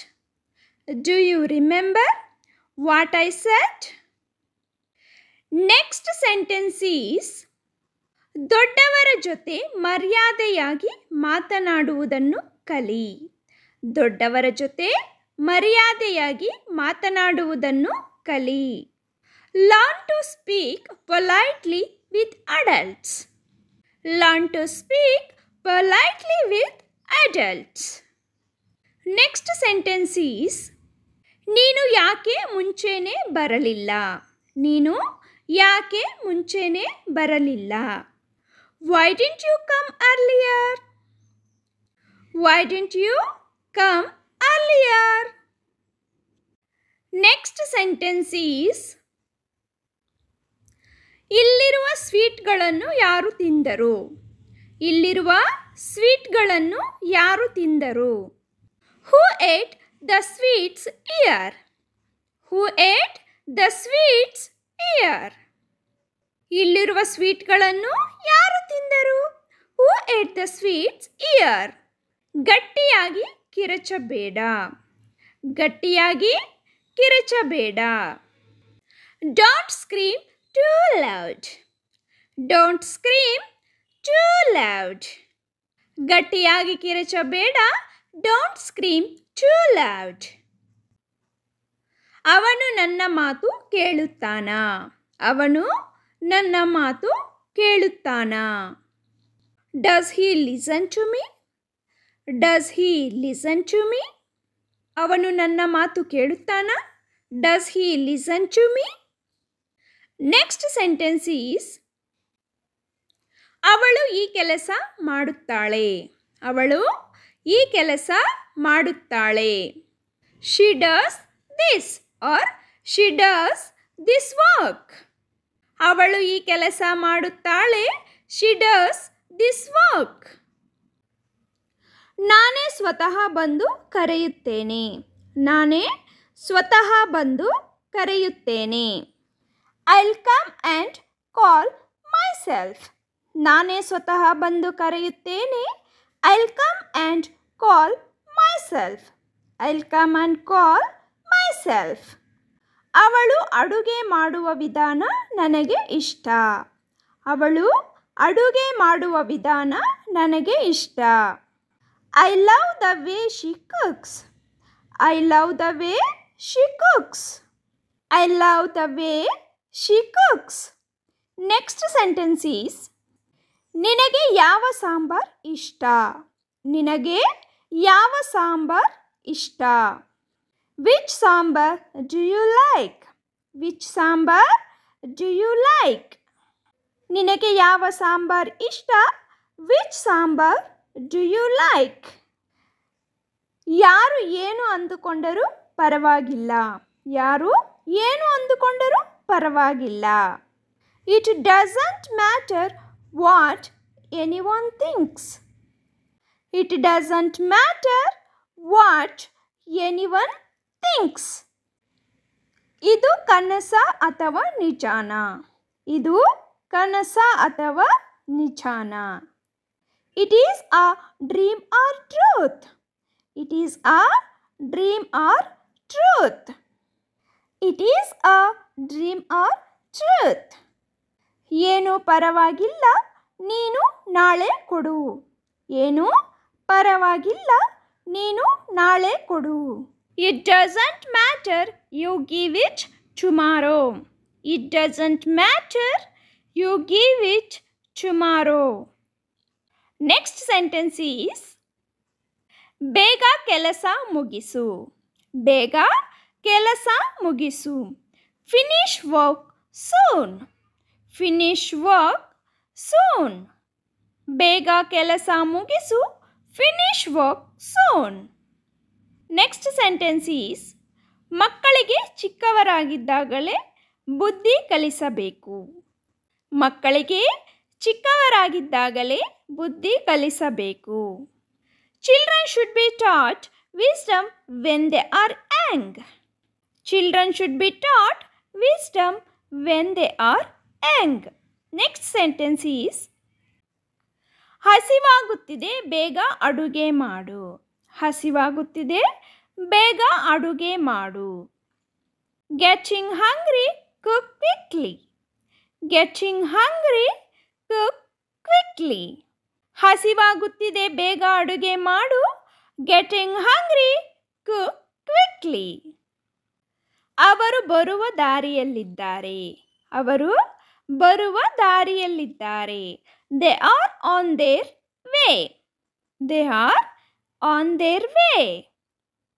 Do you remember what I said? Next sentence is, ದೊಡ್ಡವರ ಜೊತೆ ಮರ್ಯಾದೆಯಾಗಿ ಮಾತನಾಡುವುದನ್ನು ಕಲಿ. ದೊಡ್ಡವರ ಜೊತೆ ಮರ್ಯಾದೆಯಾಗಿ ಮಾತನಾಡುವುದನ್ನು ಕಲಿ. Learn to speak politely with adults. Learn to speak politely with adults. Next sentence is, ನೀನು ಯಾಕೆ ಮುಂಚೆನೇ ಬರಲಿಲ್ಲ? ನೀನು ಯಾಕೆ ಮುಂಚೆನೇ ಬರಲಿಲ್ಲ? Why didn't you come earlier? Why didn't you come earlier? Next sentence is, ಇಲ್ಲಿರುವ ಸ್ವೀಟ್ಗಳನ್ನು ಯಾರು ತಿಂದರು? ಇಲ್ಲಿರುವ ಸ್ವೀಟ್ಗಳನ್ನು ಯಾರು ತಿಂದರು? Who ate the sweets here? Who ate the sweets here? ಇಲ್ಲಿರುವ ಸ್ವೀಟ್ಗಳನ್ನು ಯಾರು ತಿಂದರು? Who ate the sweets here? ಗಟ್ಟಿಯಾಗಿ ಕಿರಚಬೇಡ. ಗಟ್ಟಿಯಾಗಿ ಕಿರಚಬೇಡ. Don't scream too loud. Don't scream too loud. ಗಟ್ಟಿಯಾಗಿ ಕಿರಚಬೇಡ. Don't scream too loud. ಅವನು ನನ್ನ ಮಾತು ಕೇಳುತ್ತಾನಾ? ಅವನು ನನ್ನ ಮಾತು ಕೇಳುತ್ತಾನಾ? Does he listen to me? Does he listen to me? ಅವನು ನನ್ನ ಮಾತು ಕೇಳುತ್ತಾನಾ? Does he listen to me? Next sentence is, ಅವಳು ಈ ಕೆಲಸ ಮಾಡುತ್ತಾಳೆ. ಅವಳು ಈ ಕೆಲಸ ಮಾಡುತ್ತಾಳೆ. She does this or she does this work. ಅವಳು ಈ ಕೆಲಸ ಮಾಡುತ್ತಾಳೆ. She does this work. ನಾನೇ ಸ್ವತಃ ಬಂದು ಕರೆಯುತ್ತೇನೆ. ನಾನೇ ಸ್ವತಃ ಬಂದು ಕರೆಯುತ್ತೇನೆ. I'll come and call myself. ನಾನೇ ಸ್ವತಃ ಬಂದು ಕರೆಯುತ್ತೇನೆ. I'll come and call myself. I'll come and call myself. ಅವಳು ಅಡುಗೆ ಮಾಡುವ ವಿಧಾನ ನನಗೆ ಇಷ್ಟ. ಅವಳು ಅಡುಗೆ ಮಾಡುವ ವಿಧಾನ ನನಗೆ ಇಷ್ಟ. I love the way she cooks. I love the way she cooks. I love the way she cooks. Next sentence is, ನಿನಗೆ ಯಾವ ಸಾಂಬಾರ್ ಇಷ್ಟ? ನಿನಗೆ ಯಾವ ಸಾಂಬಾರ್ ಇಷ್ಟ? Which sambar do you like? Which sambar do you like? ನಿನಗೆ ಯಾವ ಸಾಂಬಾರ್ ಇಷ್ಟ? Which sambar do you like? ಯಾರು ಏನು ಅಂದುಕೊಂಡರೂ ಪರವಾಗಿಲ್ಲ. ಯಾರು ಏನು ಅಂದುಕೊಂಡರೂ ಪರವಾಗಿಲ್ಲ. It doesn't matter what anyone thinks. It doesn't matter what anyone thinks. ಇದು ಕನಸ ಅಥವಾ ನಿಜಾನ? ಇದು ಕನಸ ಅಥವಾ ನಿಜಾನ? It is a dream or truth. It is a dream or truth. It is a dream or truth. ಏನು ಪರವಾಗಿಲ್ಲ, ನೀನು ನಾಳೆ ಕೊಡು. ಏನು ಪರವಾಗಿಲ್ಲ, ನೀನು ನಾಳೆ ಕೊಡು. It doesn't matter, you give it tomorrow. It doesn't matter, you give it tomorrow. Next sentence is, ಬೇಗ ಕೆಲಸ ಮುಗಿಸು. ಬೇಗ ಕೆಲಸ ಮುಗಿಸು. Finish work soon. Finish work soon. ಬೇಗ ಕೆಲಸ ಮುಗಿಸು. Finish work soon. Next sentence is ಮಕ್ಕಳಿಗೆ ಚಿಕ್ಕವರಾಗಿದ್ದಾಗಲೇ ಬುದ್ಧಿ ಕಲಿಸಬೇಕು. ಮಕ್ಕಳಿಗೆ ಚಿಕ್ಕವರಾಗಿದ್ದಾಗಲೇ ಬುದ್ಧಿ ಕಲಿಸಬೇಕು. Children should be taught wisdom when they are young. Children should be taught wisdom when they are young. Next sentence is ಹಸಿವಾಗುತ್ತಿದೆ ಬೇಗ ಅಡುಗೆ ಮಾಡು. ಹಸಿವಾಗುತ್ತಿದೆ ಬೇಗ ಅಡುಗೆ ಮಾಡು. Getting hungry, cook quickly. Getting hungry, cook quickly. ಹಸಿವಾಗುತ್ತಿದೆ ಬೇಗ ಅಡುಗೆ ಮಾಡು. Getting hungry, cook quickly. ಅವರು ಬರುವ ದಾರಿಯಲ್ಲಿದ್ದಾರೆ. ಅವರು ಬರುವ ದಾರಿಯಲ್ಲಿದ್ದಾರೆ. They are on their way. They are on their way.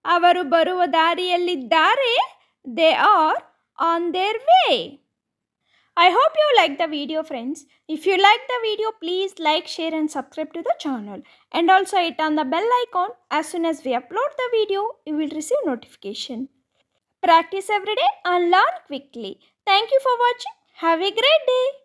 ಅವರು ಬರುವ ದಾರಿಯಲ್ಲಿದ್ದಾರೆ. They are on their way. I hope you like the video, friends. If you like the video, please like, share and subscribe to the channel. And also hit on the bell icon. As soon as we upload the video, you will receive notification. Practice every day and learn quickly. Thank you for watching. Have a great day.